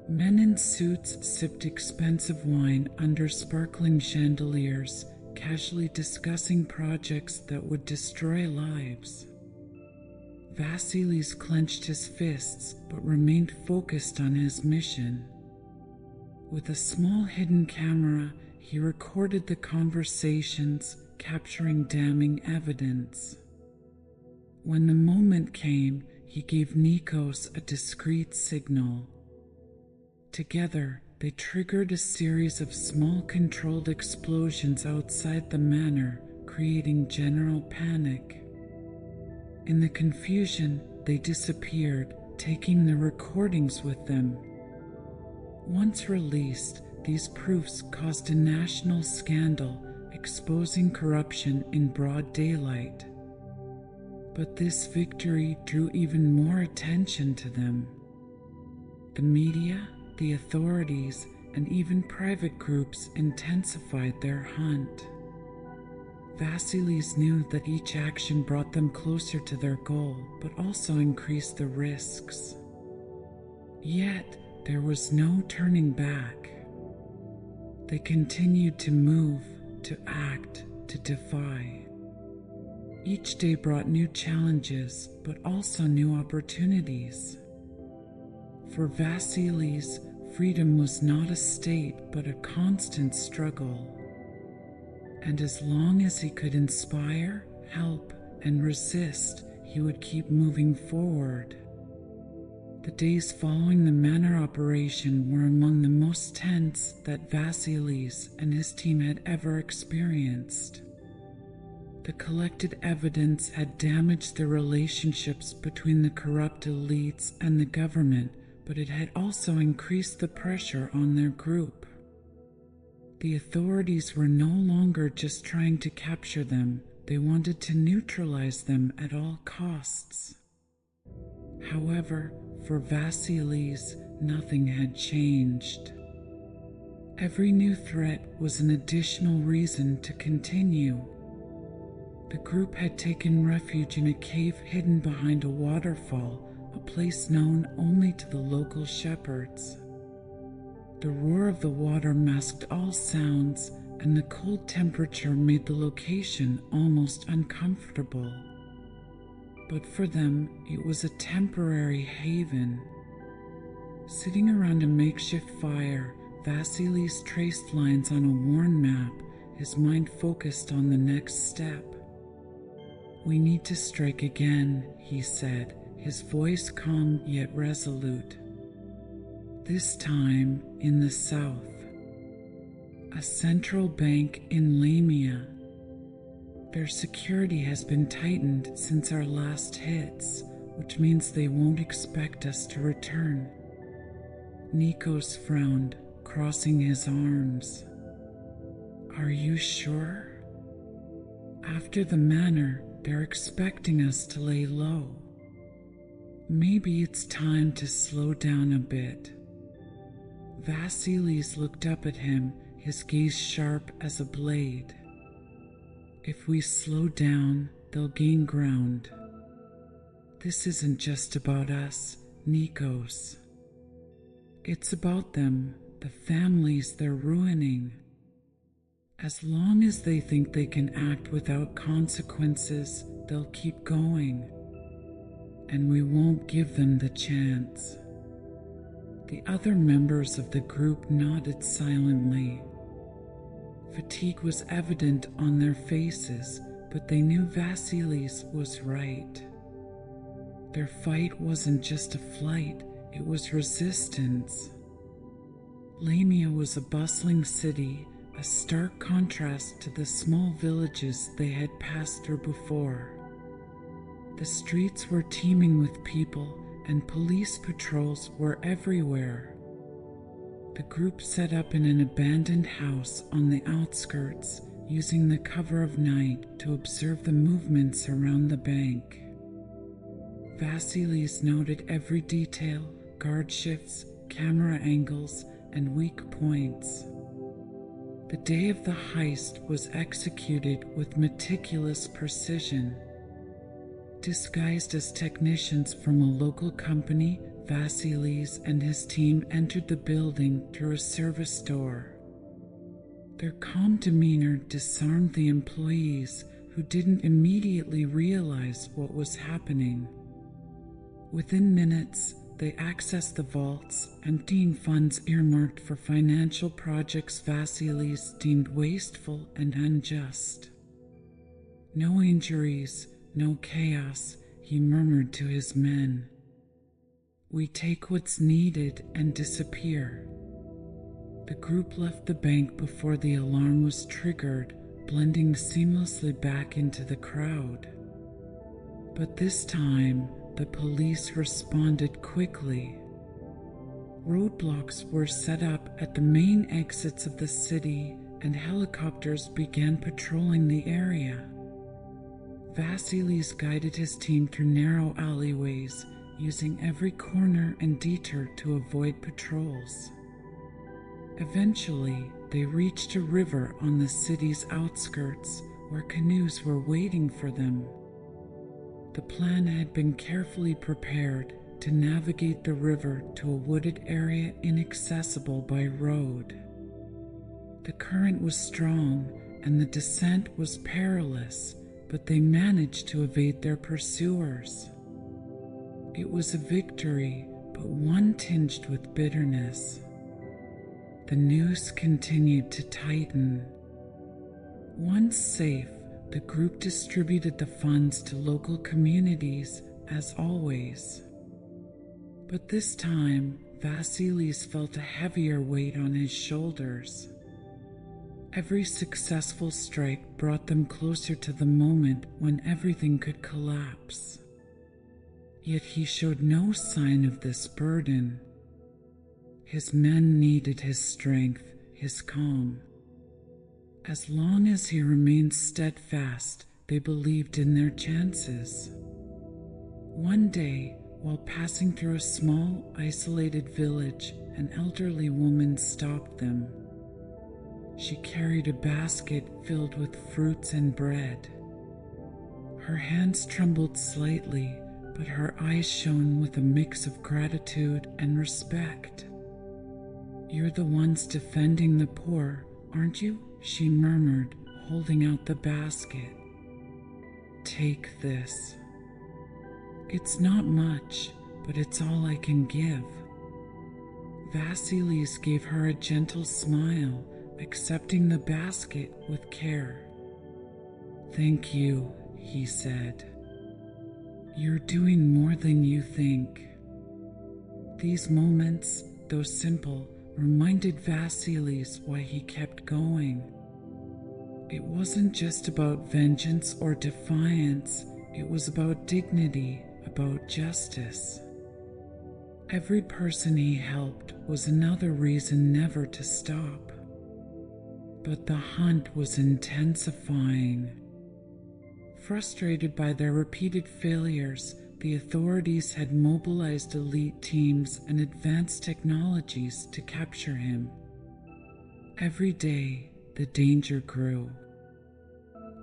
Men in suits sipped expensive wine under sparkling chandeliers, casually discussing projects that would destroy lives. Vassilis clenched his fists but remained focused on his mission. With a small hidden camera, he recorded the conversations, capturing damning evidence. When the moment came, he gave Nikos a discreet signal. Together, they triggered a series of small controlled explosions outside the manor, creating general panic. In the confusion, they disappeared, taking the recordings with them. Once released, these proofs caused a national scandal, exposing corruption in broad daylight. But this victory drew even more attention to them. The media, the authorities, and even private groups intensified their hunt. Vassilis knew that each action brought them closer to their goal, but also increased the risks. Yet, there was no turning back. They continued to move, to act, to defy. Each day brought new challenges, but also new opportunities. For Vassilis, freedom was not a state, but a constant struggle. And as long as he could inspire, help, and resist, he would keep moving forward. The days following the manor operation were among the most tense that Vassilis and his team had ever experienced. The collected evidence had damaged the relationships between the corrupt elites and the government, but it had also increased the pressure on their group. The authorities were no longer just trying to capture them, they wanted to neutralize them at all costs. However, for Vassilis, nothing had changed. Every new threat was an additional reason to continue. The group had taken refuge in a cave hidden behind a waterfall, a place known only to the local shepherds. The roar of the water masked all sounds, and the cold temperature made the location almost uncomfortable. But for them, it was a temporary haven. Sitting around a makeshift fire, Vassilis traced lines on a worn map, his mind focused on the next step. "We need to strike again," he said, his voice calm yet resolute. This time in the south. A central bank in Lamia. Their security has been tightened since our last hits, which means they won't expect us to return. Nikos frowned, crossing his arms. "Are you sure? After the manor, they're expecting us to lay low. Maybe it's time to slow down a bit." Vassilis looked up at him, his gaze sharp as a blade. "If we slow down, they'll gain ground. This isn't just about us, Nikos. It's about them, the families they're ruining. As long as they think they can act without consequences, they'll keep going. And we won't give them the chance." The other members of the group nodded silently. Fatigue was evident on their faces, but they knew Vassilis was right. Their fight wasn't just a flight, it was resistance. Lamia was a bustling city, a stark contrast to the small villages they had passed through before. The streets were teeming with people, and police patrols were everywhere. The group set up in an abandoned house on the outskirts, using the cover of night to observe the movements around the bank. Vassilis noted every detail: guard shifts, camera angles, and weak points. The day of the heist was executed with meticulous precision. Disguised as technicians from a local company, Vassilis and his team entered the building through a service door. Their calm demeanor disarmed the employees, who didn't immediately realize what was happening. Within minutes, they accessed the vaults, emptying funds earmarked for financial projects Vassilis deemed wasteful and unjust. "No injuries, no chaos," he murmured to his men. "We take what's needed and disappear." The group left the bank before the alarm was triggered, blending seamlessly back into the crowd. But this time, the police responded quickly. Roadblocks were set up at the main exits of the city, and helicopters began patrolling the area. Vassilis guided his team through narrow alleyways, using every corner and detour to avoid patrols. Eventually, they reached a river on the city's outskirts, where canoes were waiting for them. The plan had been carefully prepared to navigate the river to a wooded area inaccessible by road. The current was strong and the descent was perilous, but they managed to evade their pursuers. It was a victory, but one tinged with bitterness. The noose continued to tighten. Once safe, the group distributed the funds to local communities, as always. But this time, Vassilis felt a heavier weight on his shoulders. Every successful strike brought them closer to the moment when everything could collapse. Yet he showed no sign of this burden. His men needed his strength, his calm. As long as he remained steadfast, they believed in their chances. One day, while passing through a small, isolated village, an elderly woman stopped them. She carried a basket filled with fruits and bread. Her hands trembled slightly, but her eyes shone with a mix of gratitude and respect. "You're the ones defending the poor, aren't you?" she murmured, holding out the basket. "Take this. It's not much, but it's all I can give." Vassilis gave her a gentle smile, accepting the basket with care. "Thank you," he said. "You're doing more than you think." These moments, though simple, reminded Vassilis why he kept going. It wasn't just about vengeance or defiance, it was about dignity, about justice. Every person he helped was another reason never to stop. But the hunt was intensifying. Frustrated by their repeated failures, the authorities had mobilized elite teams and advanced technologies to capture him. Every day, the danger grew.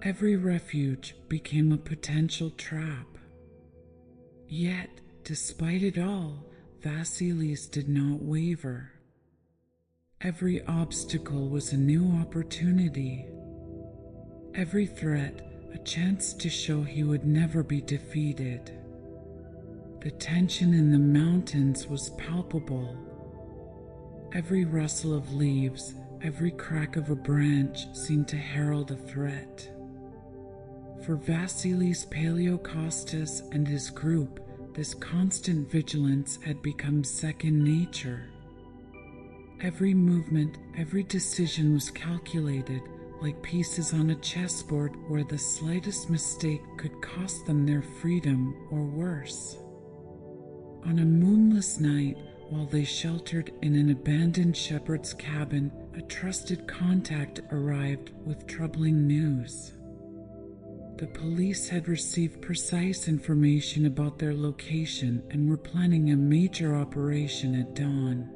Every refuge became a potential trap. Yet, despite it all, Vassilis did not waver. Every obstacle was a new opportunity. Every threat, a chance to show he would never be defeated. The tension in the mountains was palpable. Every rustle of leaves, every crack of a branch seemed to herald a threat. For Vassilis Paleokostas and his group, This constant vigilance had become second nature. Every movement, every decision was calculated, like pieces on a chessboard where the slightest mistake could cost them their freedom or worse. On a moonless night, while they sheltered in an abandoned shepherd's cabin, a trusted contact arrived with troubling news. The police had received precise information about their location and were planning a major operation at dawn.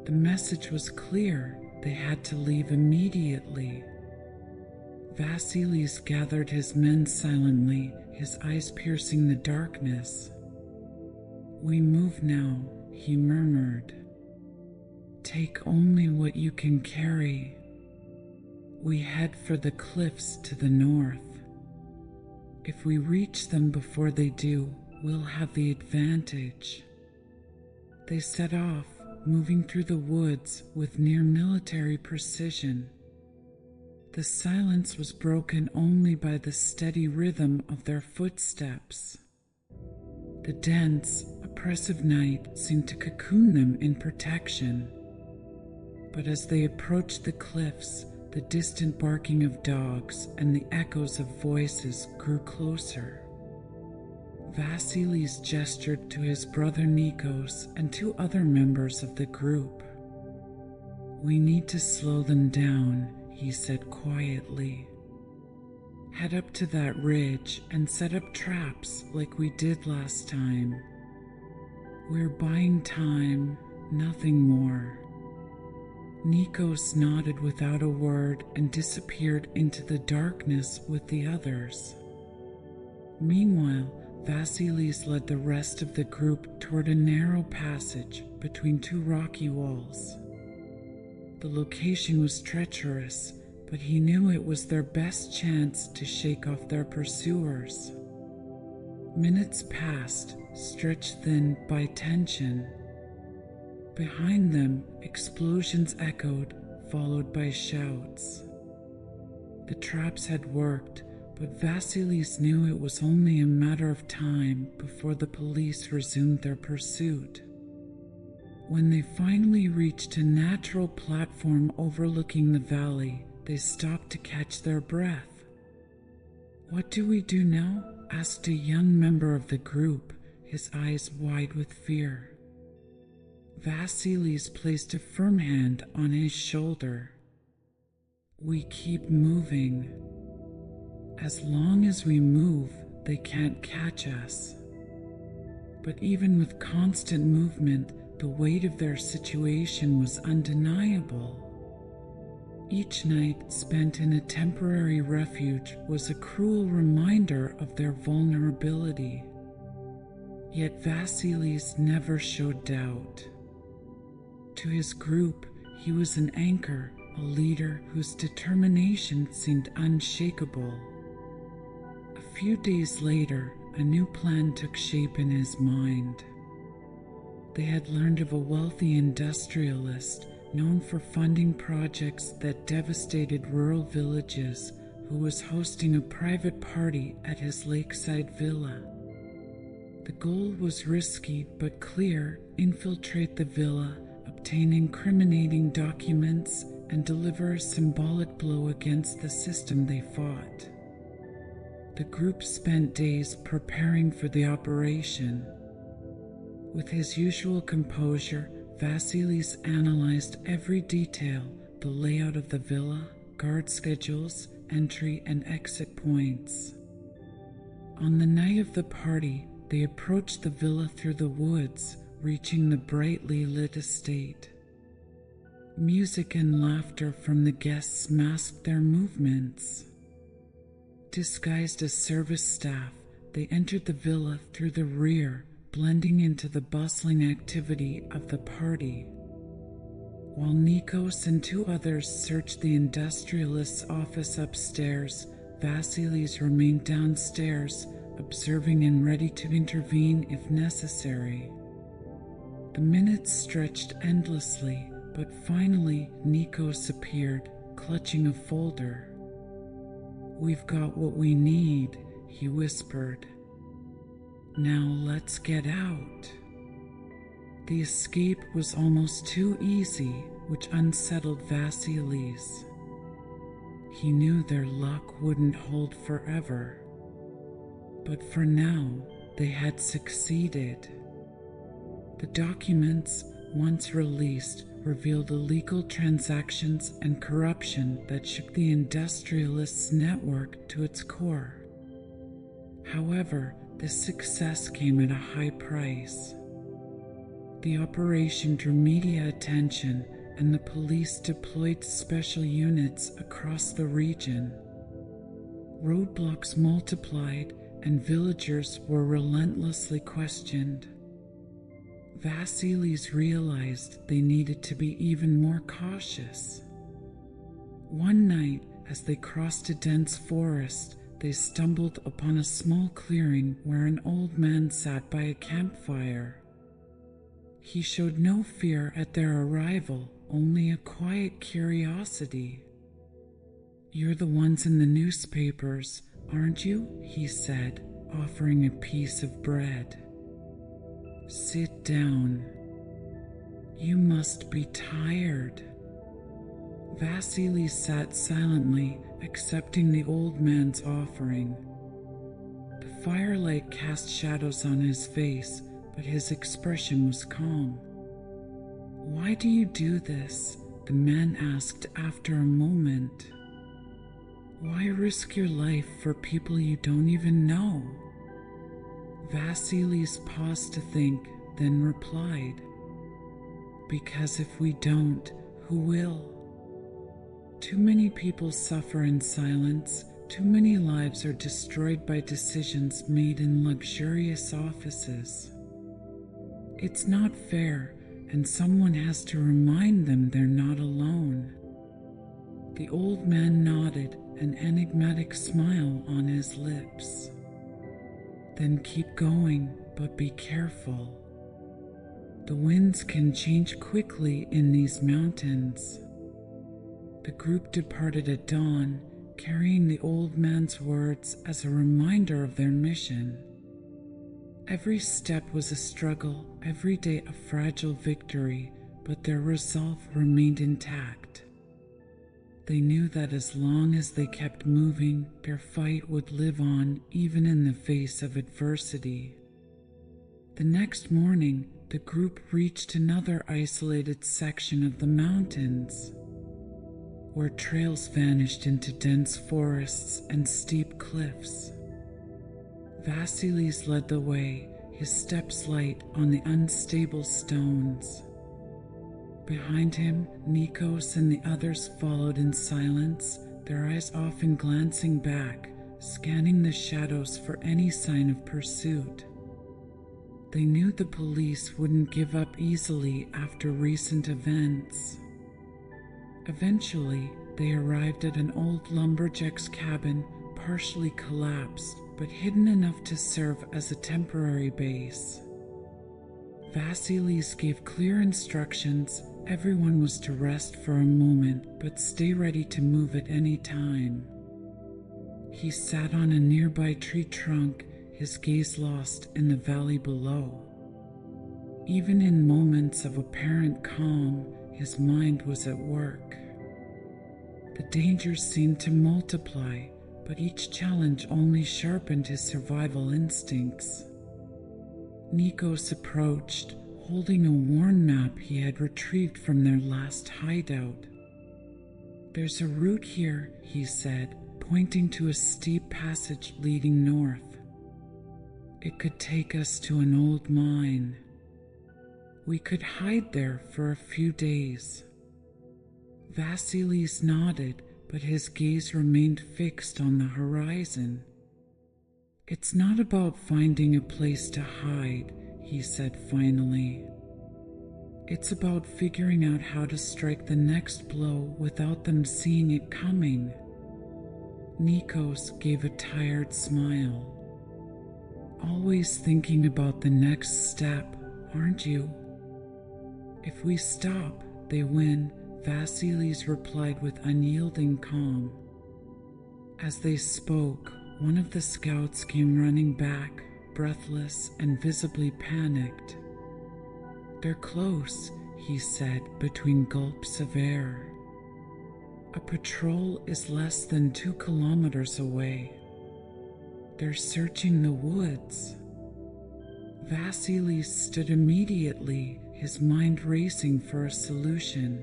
The message was clear: they had to leave immediately. Vassilis gathered his men silently, his eyes piercing the darkness. "We move now," he murmured. "Take only what you can carry. We head for the cliffs to the north. If we reach them before they do, we'll have the advantage." They set off, moving through the woods with near military precision. The silence was broken only by the steady rhythm of their footsteps. The dense, oppressive night seemed to cocoon them in protection. But as they approached the cliffs, the distant barking of dogs and the echoes of voices grew closer. Vassilis gestured to his brother Nikos and two other members of the group. "We need to slow them down," he said quietly. "Head up to that ridge and set up traps like we did last time. We're buying time, nothing more." Nikos nodded without a word and disappeared into the darkness with the others. Meanwhile, Vassilis led the rest of the group toward a narrow passage between two rocky walls. The location was treacherous, but he knew it was their best chance to shake off their pursuers. Minutes passed, stretched thin by tension. Behind them, explosions echoed, followed by shouts. The traps had worked, but Vassilis knew it was only a matter of time before the police resumed their pursuit. When they finally reached a natural platform overlooking the valley, they stopped to catch their breath. "What do we do now?" asked a young member of the group, his eyes wide with fear. Vassilis placed a firm hand on his shoulder. "We keep moving. As long as we move, they can't catch us." But even with constant movement, the weight of their situation was undeniable. Each night spent in a temporary refuge was a cruel reminder of their vulnerability. Yet Vassilis never showed doubt. To his group, he was an anchor, a leader whose determination seemed unshakable. A few days later, a new plan took shape in his mind. They had learned of a wealthy industrialist known for funding projects that devastated rural villages, who was hosting a private party at his lakeside villa. The goal was risky but clear: infiltrate the villa, obtain incriminating documents, and deliver a symbolic blow against the system they fought. The group spent days preparing for the operation. With his usual composure, Vassilis analyzed every detail: the layout of the villa, guard schedules, entry and exit points. On the night of the party, they approached the villa through the woods, reaching the brightly lit estate. Music and laughter from the guests masked their movements. Disguised as service staff, they entered the villa through the rear, blending into the bustling activity of the party. While Nikos and two others searched the industrialist's office upstairs, Vassilis remained downstairs, observing and ready to intervene if necessary. The minutes stretched endlessly, but finally Nikos appeared, clutching a folder. "We've got what we need," he whispered. Now let's get out. The escape was almost too easy, which unsettled Vassilis. He knew their luck wouldn't hold forever. But for now, they had succeeded. The documents, once released, revealed illegal transactions and corruption that shook the industrialists' network to its core. However, this success came at a high price. The operation drew media attention, and the police deployed special units across the region. Roadblocks multiplied, and villagers were relentlessly questioned. Vassilis realized they needed to be even more cautious. One night, as they crossed a dense forest, they stumbled upon a small clearing where an old man sat by a campfire. He showed no fear at their arrival, only a quiet curiosity. "You're the ones in the newspapers, aren't you?" he said, offering a piece of bread. "Sit down. You must be tired." Vassilis sat silently, accepting the old man's offering. The firelight cast shadows on his face, but his expression was calm. "Why do you do this?" the man asked after a moment. "Why risk your life for people you don't even know?" Vassilis paused to think, then replied, "Because if we don't, who will? Too many people suffer in silence, too many lives are destroyed by decisions made in luxurious offices. It's not fair, and someone has to remind them they're not alone." The old man nodded, an enigmatic smile on his lips. "Then keep going, but be careful. The winds can change quickly in these mountains." The group departed at dawn, carrying the old man's words as a reminder of their mission. Every step was a struggle, every day a fragile victory, but their resolve remained intact. They knew that as long as they kept moving, their fight would live on even in the face of adversity. The next morning, the group reached another isolated section of the mountains, where trails vanished into dense forests and steep cliffs. Vassilis led the way, his steps light on the unstable stones. Behind him, Nikos and the others followed in silence, their eyes often glancing back, scanning the shadows for any sign of pursuit. They knew the police wouldn't give up easily after recent events. Eventually, they arrived at an old lumberjack's cabin, partially collapsed, but hidden enough to serve as a temporary base. Vassilis gave clear instructions. Everyone was to rest for a moment, but stay ready to move at any time. He sat on a nearby tree trunk, his gaze lost in the valley below. Even in moments of apparent calm, his mind was at work. The dangers seemed to multiply, but each challenge only sharpened his survival instincts. Nikos approached, holding a worn map he had retrieved from their last hideout. "There's a route here," he said, pointing to a steep passage leading north. "It could take us to an old mine. We could hide there for a few days." Vassilis nodded, but his gaze remained fixed on the horizon. "It's not about finding a place to hide," he said finally. "It's about figuring out how to strike the next blow without them seeing it coming." Nikos gave a tired smile. "Always thinking about the next step, aren't you?" "If we stop, they win," Vassilis replied with unyielding calm. As they spoke, one of the scouts came running back, breathless and visibly panicked. "They're close," he said between gulps of air. "A patrol is less than 2 kilometers away. They're searching the woods." Vassilis stood immediately, his mind racing for a solution.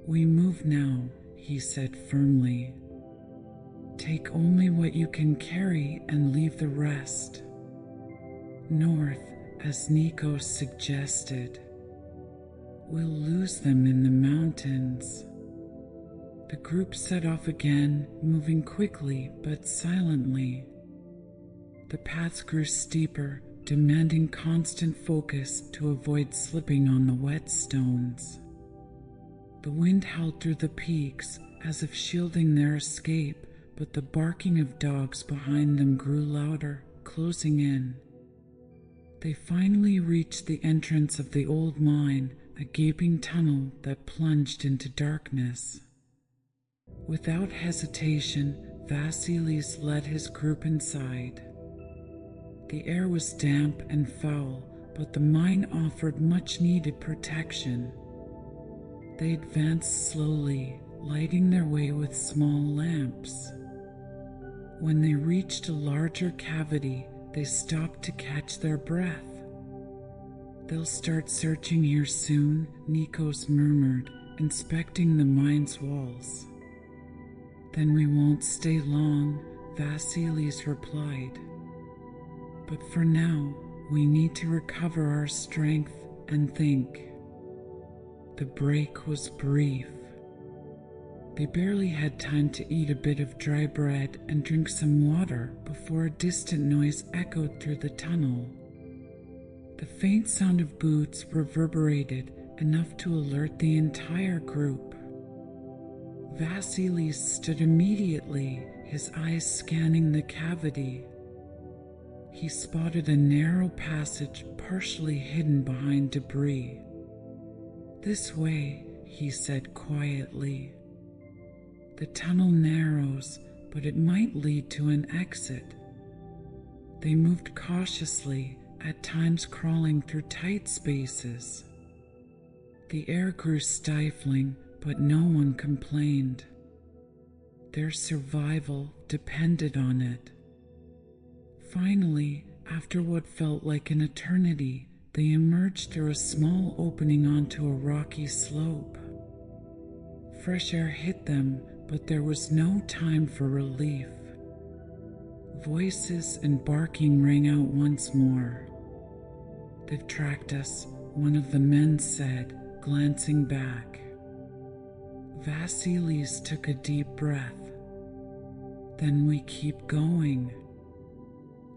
"We move now," he said firmly. "Take only what you can carry and leave the rest. North, as Nikos suggested. We'll lose them in the mountains." The group set off again, moving quickly but silently. The paths grew steeper, demanding constant focus to avoid slipping on the wet stones. The wind howled through the peaks as if shielding their escape, but the barking of dogs behind them grew louder, closing in. They finally reached the entrance of the old mine, a gaping tunnel that plunged into darkness. Without hesitation, Vassilis led his group inside. The air was damp and foul, but the mine offered much-needed protection. They advanced slowly, lighting their way with small lamps. When they reached a larger cavity, they stopped to catch their breath. "They'll start searching here soon," Nikos murmured, inspecting the mine's walls. "Then we won't stay long," Vassilis replied. "But for now, we need to recover our strength and think." The break was brief. They barely had time to eat a bit of dry bread and drink some water before a distant noise echoed through the tunnel. The faint sound of boots reverberated enough to alert the entire group. Vassilis stood immediately, his eyes scanning the cavity. He spotted a narrow passage partially hidden behind debris. "This way," he said quietly. "The tunnel narrows, but it might lead to an exit." They moved cautiously, at times crawling through tight spaces. The air grew stifling, but no one complained. Their survival depended on it. Finally, after what felt like an eternity, they emerged through a small opening onto a rocky slope. Fresh air hit them, but there was no time for relief. Voices and barking rang out once more. "They've tracked us," one of the men said, glancing back. Vassilis took a deep breath. "Then we keep going."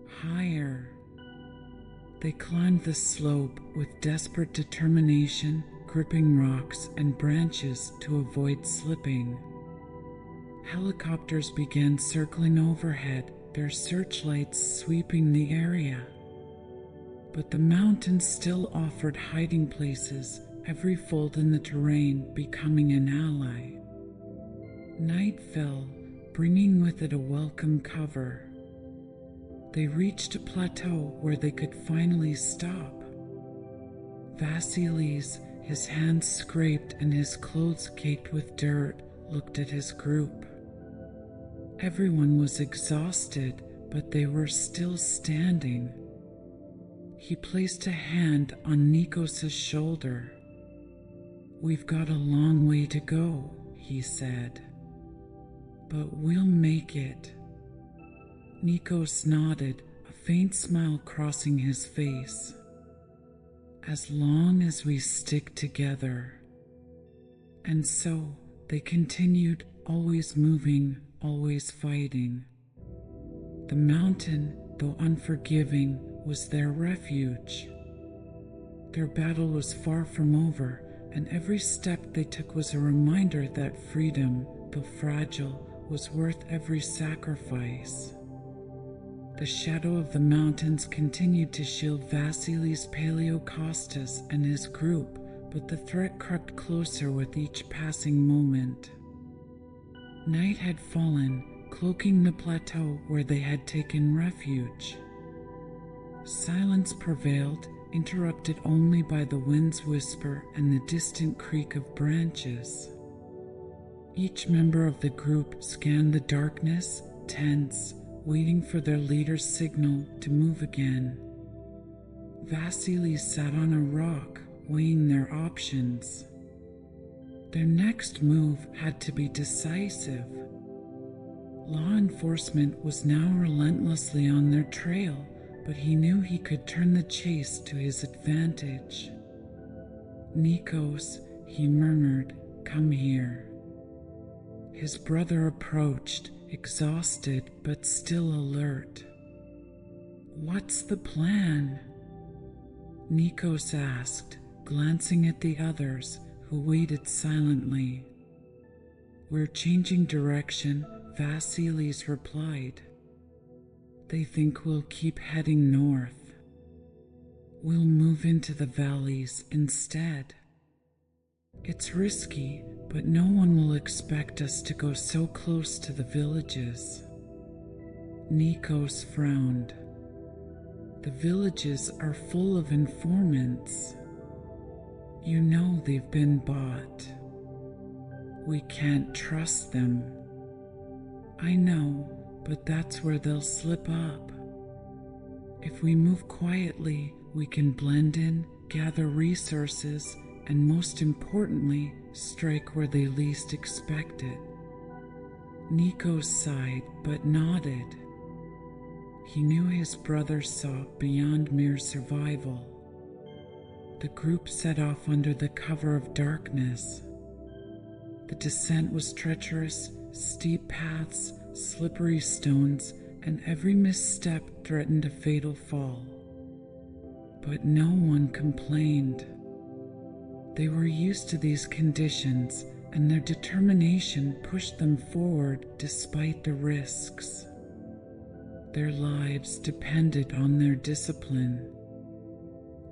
Higher. They climbed the slope with desperate determination, gripping rocks and branches to avoid slipping. Helicopters began circling overhead, their searchlights sweeping the area. But the mountains still offered hiding places, every fold in the terrain becoming an ally. Night fell, bringing with it a welcome cover. They reached a plateau where they could finally stop. Vassilis, his hands scraped and his clothes caked with dirt, looked at his group. Everyone was exhausted, but they were still standing. He placed a hand on Nikos' shoulder. "We've got a long way to go," he said. "But we'll make it." Nikos nodded, a faint smile crossing his face. "As long as we stick together." And so they continued, always moving, always fighting. The mountain, though unforgiving, was their refuge. Their battle was far from over, and every step they took was a reminder that freedom, though fragile, was worth every sacrifice. The shadow of the mountains continued to shield Vassilis Paleokostas and his group, but the threat crept closer with each passing moment. Night had fallen, cloaking the plateau where they had taken refuge. Silence prevailed, interrupted only by the wind's whisper and the distant creak of branches. Each member of the group scanned the darkness, tense, waiting for their leader's signal to move again. Vassilis sat on a rock, weighing their options. Their next move had to be decisive. Law enforcement was now relentlessly on their trail, but he knew he could turn the chase to his advantage. "Nikos," he murmured, "come here." His brother approached, exhausted but still alert. "What's the plan?" Nikos asked, glancing at the others, who waited silently. "We're changing direction," Vassilis replied. "They think we'll keep heading north. We'll move into the valleys instead. It's risky, but no one will expect us to go so close to the villages." Nikos frowned. "The villages are full of informants. You know they've been bought. We can't trust them." "I know, but that's where they'll slip up. If we move quietly, we can blend in, gather resources, and most importantly, strike where they least expect it." Nikos sighed but nodded. He knew his brother saw beyond mere survival. The group set off under the cover of darkness. The descent was treacherous, steep paths, slippery stones, and every misstep threatened a fatal fall. But no one complained. They were used to these conditions, and their determination pushed them forward despite the risks. Their lives depended on their discipline.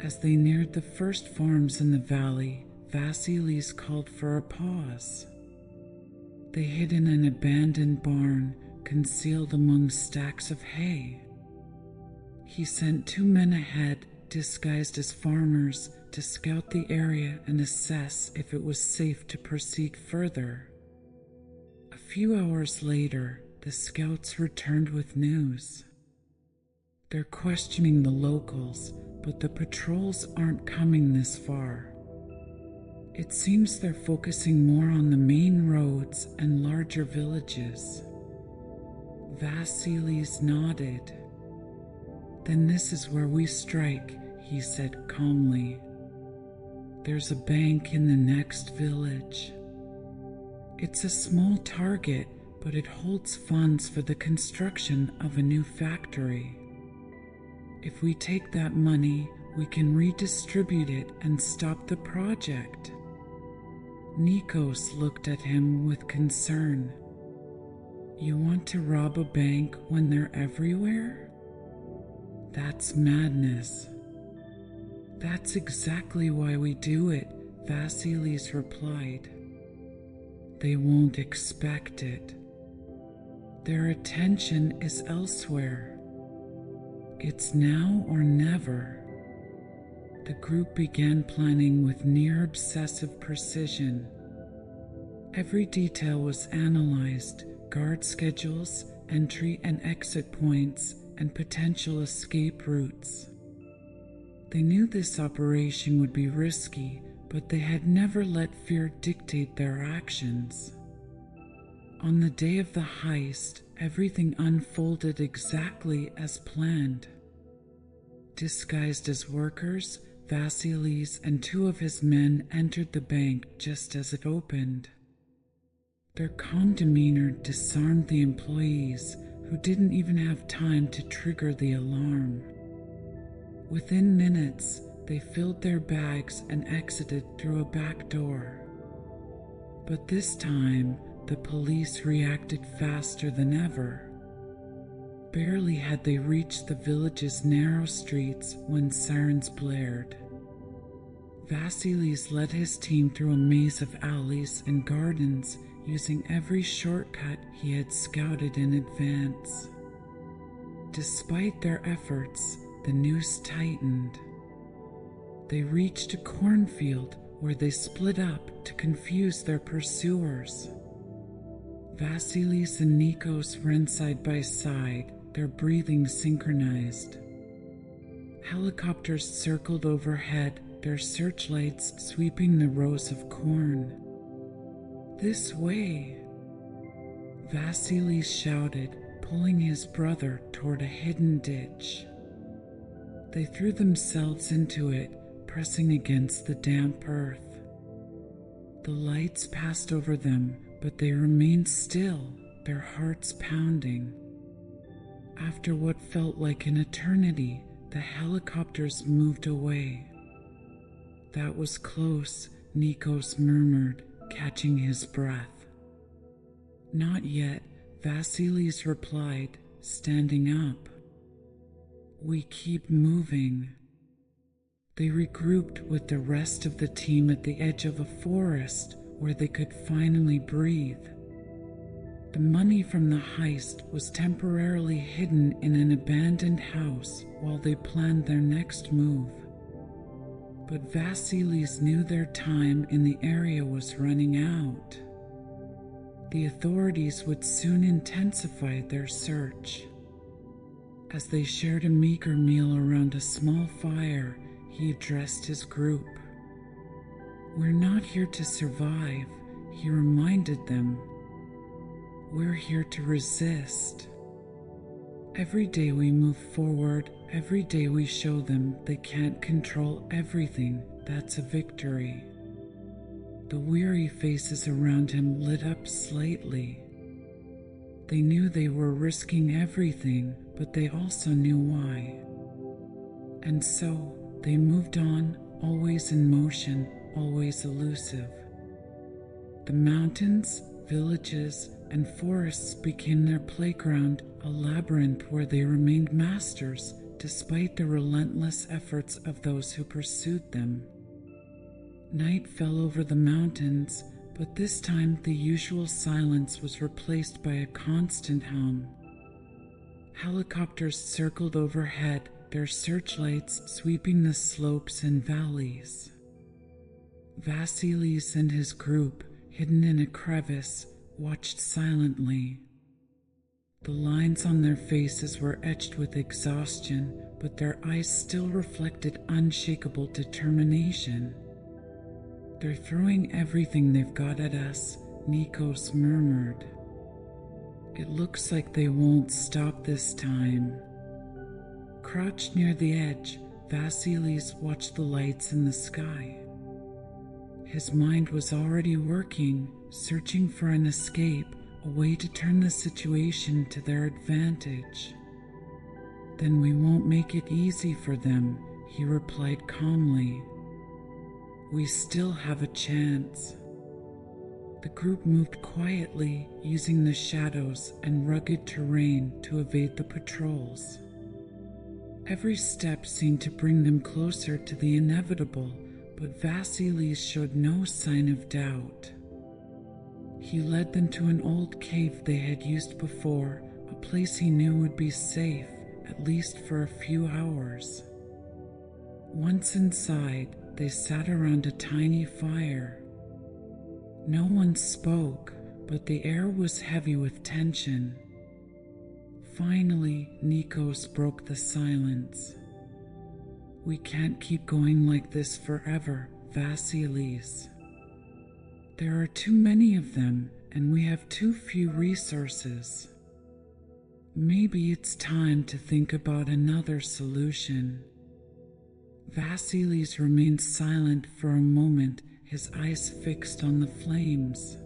As they neared the first farms in the valley, Vassilis called for a pause. They hid in an abandoned barn, concealed among stacks of hay. He sent 2 men ahead, disguised as farmers, to scout the area and assess if it was safe to proceed further. A few hours later, the scouts returned with news. "They're questioning the locals, but the patrols aren't coming this far. It seems they're focusing more on the main roads and larger villages." Vassilis nodded. "Then this is where we strike," he said calmly. "There's a bank in the next village. It's a small target, but it holds funds for the construction of a new factory. If we take that money, we can redistribute it and stop the project." Nikos looked at him with concern. "You want to rob a bank when they're everywhere? That's madness." "That's exactly why we do it," Vassilis replied. "They won't expect it. Their attention is elsewhere. It's now or never." The group began planning with near-obsessive precision. Every detail was analyzed: guard schedules, entry and exit points, and potential escape routes. They knew this operation would be risky, but they had never let fear dictate their actions. On the day of the heist, everything unfolded exactly as planned. Disguised as workers, Vassilis and 2 of his men entered the bank just as it opened. Their calm demeanor disarmed the employees, who didn't even have time to trigger the alarm. Within minutes, they filled their bags and exited through a back door. But this time, the police reacted faster than ever. Barely had they reached the village's narrow streets when sirens blared. Vassilis led his team through a maze of alleys and gardens, using every shortcut he had scouted in advance. Despite their efforts, the noose tightened. They reached a cornfield where they split up to confuse their pursuers. Vassilis and Nikos ran side by side, their breathing synchronized. Helicopters circled overhead, their searchlights sweeping the rows of corn. "This way!" Vassilis shouted, pulling his brother toward a hidden ditch. They threw themselves into it, pressing against the damp earth. The lights passed over them, but they remained still, their hearts pounding. After what felt like an eternity, the helicopters moved away. "That was close," Nikos murmured, catching his breath. "Not yet," Vassilis replied, standing up. "We keep moving." They regrouped with the rest of the team at the edge of a forest where they could finally breathe. The money from the heist was temporarily hidden in an abandoned house while they planned their next move. But Vassilis knew their time in the area was running out. The authorities would soon intensify their search. As they shared a meager meal around a small fire, he addressed his group. "We're not here to survive," he reminded them. "We're here to resist." Every day we move forward, every day we show them they can't control everything, that's a victory. The weary faces around him lit up slightly. They knew they were risking everything, but they also knew why. And so, they moved on, always in motion, always elusive. The mountains, villages, and forests became their playground, a labyrinth where they remained masters despite the relentless efforts of those who pursued them. Night fell over the mountains, but this time the usual silence was replaced by a constant hum. Helicopters circled overhead, their searchlights sweeping the slopes and valleys. Vassilis and his group, hidden in a crevice, watched silently. The lines on their faces were etched with exhaustion, but their eyes still reflected unshakable determination. "They're throwing everything they've got at us," Nikos murmured. "It looks like they won't stop this time." Crouched near the edge, Vassilis watched the lights in the sky. His mind was already working, searching for an escape, a way to turn the situation to their advantage. "Then we won't make it easy for them," he replied calmly. "We still have a chance." The group moved quietly, using the shadows and rugged terrain to evade the patrols. Every step seemed to bring them closer to the inevitable, but Vassilis showed no sign of doubt. He led them to an old cave they had used before, a place he knew would be safe, at least for a few hours. Once inside, they sat around a tiny fire. No one spoke, but the air was heavy with tension. Finally, Nikos broke the silence. "We can't keep going like this forever, Vassilis. There are too many of them, and we have too few resources. Maybe it's time to think about another solution." Vassilis remained silent for a moment, his eyes fixed on the flames.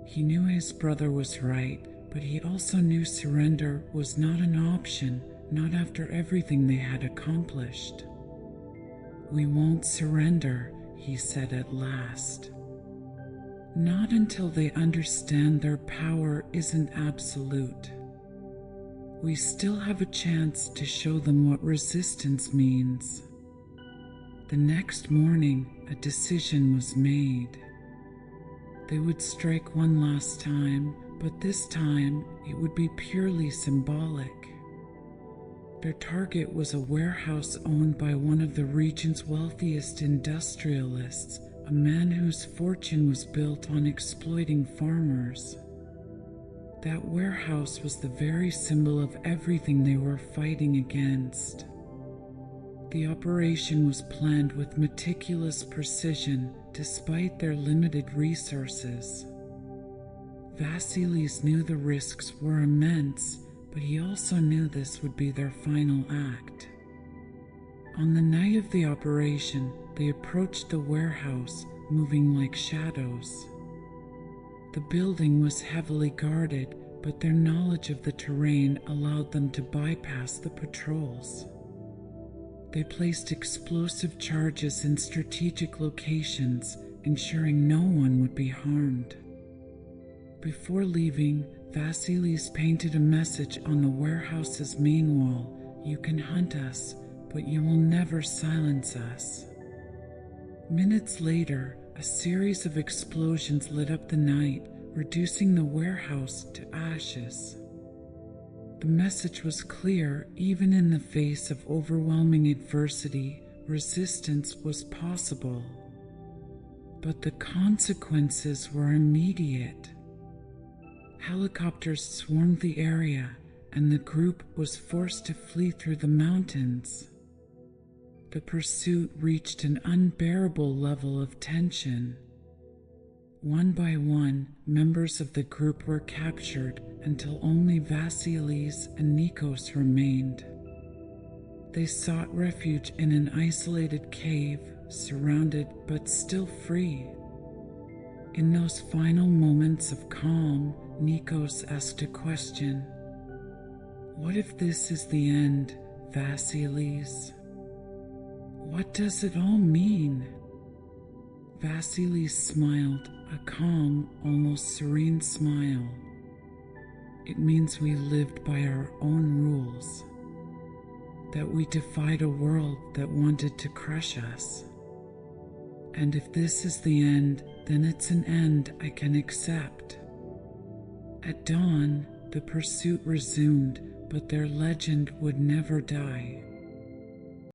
He knew his brother was right, but he also knew surrender was not an option, not after everything they had accomplished. "We won't surrender," he said at last. "Not until they understand their power isn't absolute. We still have a chance to show them what resistance means." The next morning, a decision was made. They would strike one last time, but this time it would be purely symbolic. Their target was a warehouse owned by one of the region's wealthiest industrialists, a man whose fortune was built on exploiting farmers. That warehouse was the very symbol of everything they were fighting against. The operation was planned with meticulous precision despite their limited resources. Vassilis knew the risks were immense, but he also knew this would be their final act. On the night of the operation, they approached the warehouse, moving like shadows. The building was heavily guarded, but their knowledge of the terrain allowed them to bypass the patrols. They placed explosive charges in strategic locations, ensuring no one would be harmed. Before leaving, Vassilis painted a message on the warehouse's main wall: "You can hunt us, but you will never silence us." Minutes later, a series of explosions lit up the night, reducing the warehouse to ashes. The message was clear: even in the face of overwhelming adversity, resistance was possible. But the consequences were immediate. Helicopters swarmed the area, and the group was forced to flee through the mountains. The pursuit reached an unbearable level of tension. One by one, members of the group were captured until only Vassilis and Nikos remained. They sought refuge in an isolated cave, surrounded but still free. In those final moments of calm, Nikos asked a question. "What if this is the end, Vassilis? What does it all mean?" Vassilis smiled, a calm, almost serene smile. "It means we lived by our own rules, that we defied a world that wanted to crush us. And if this is the end, then it's an end I can accept." At dawn, the pursuit resumed, but their legend would never die.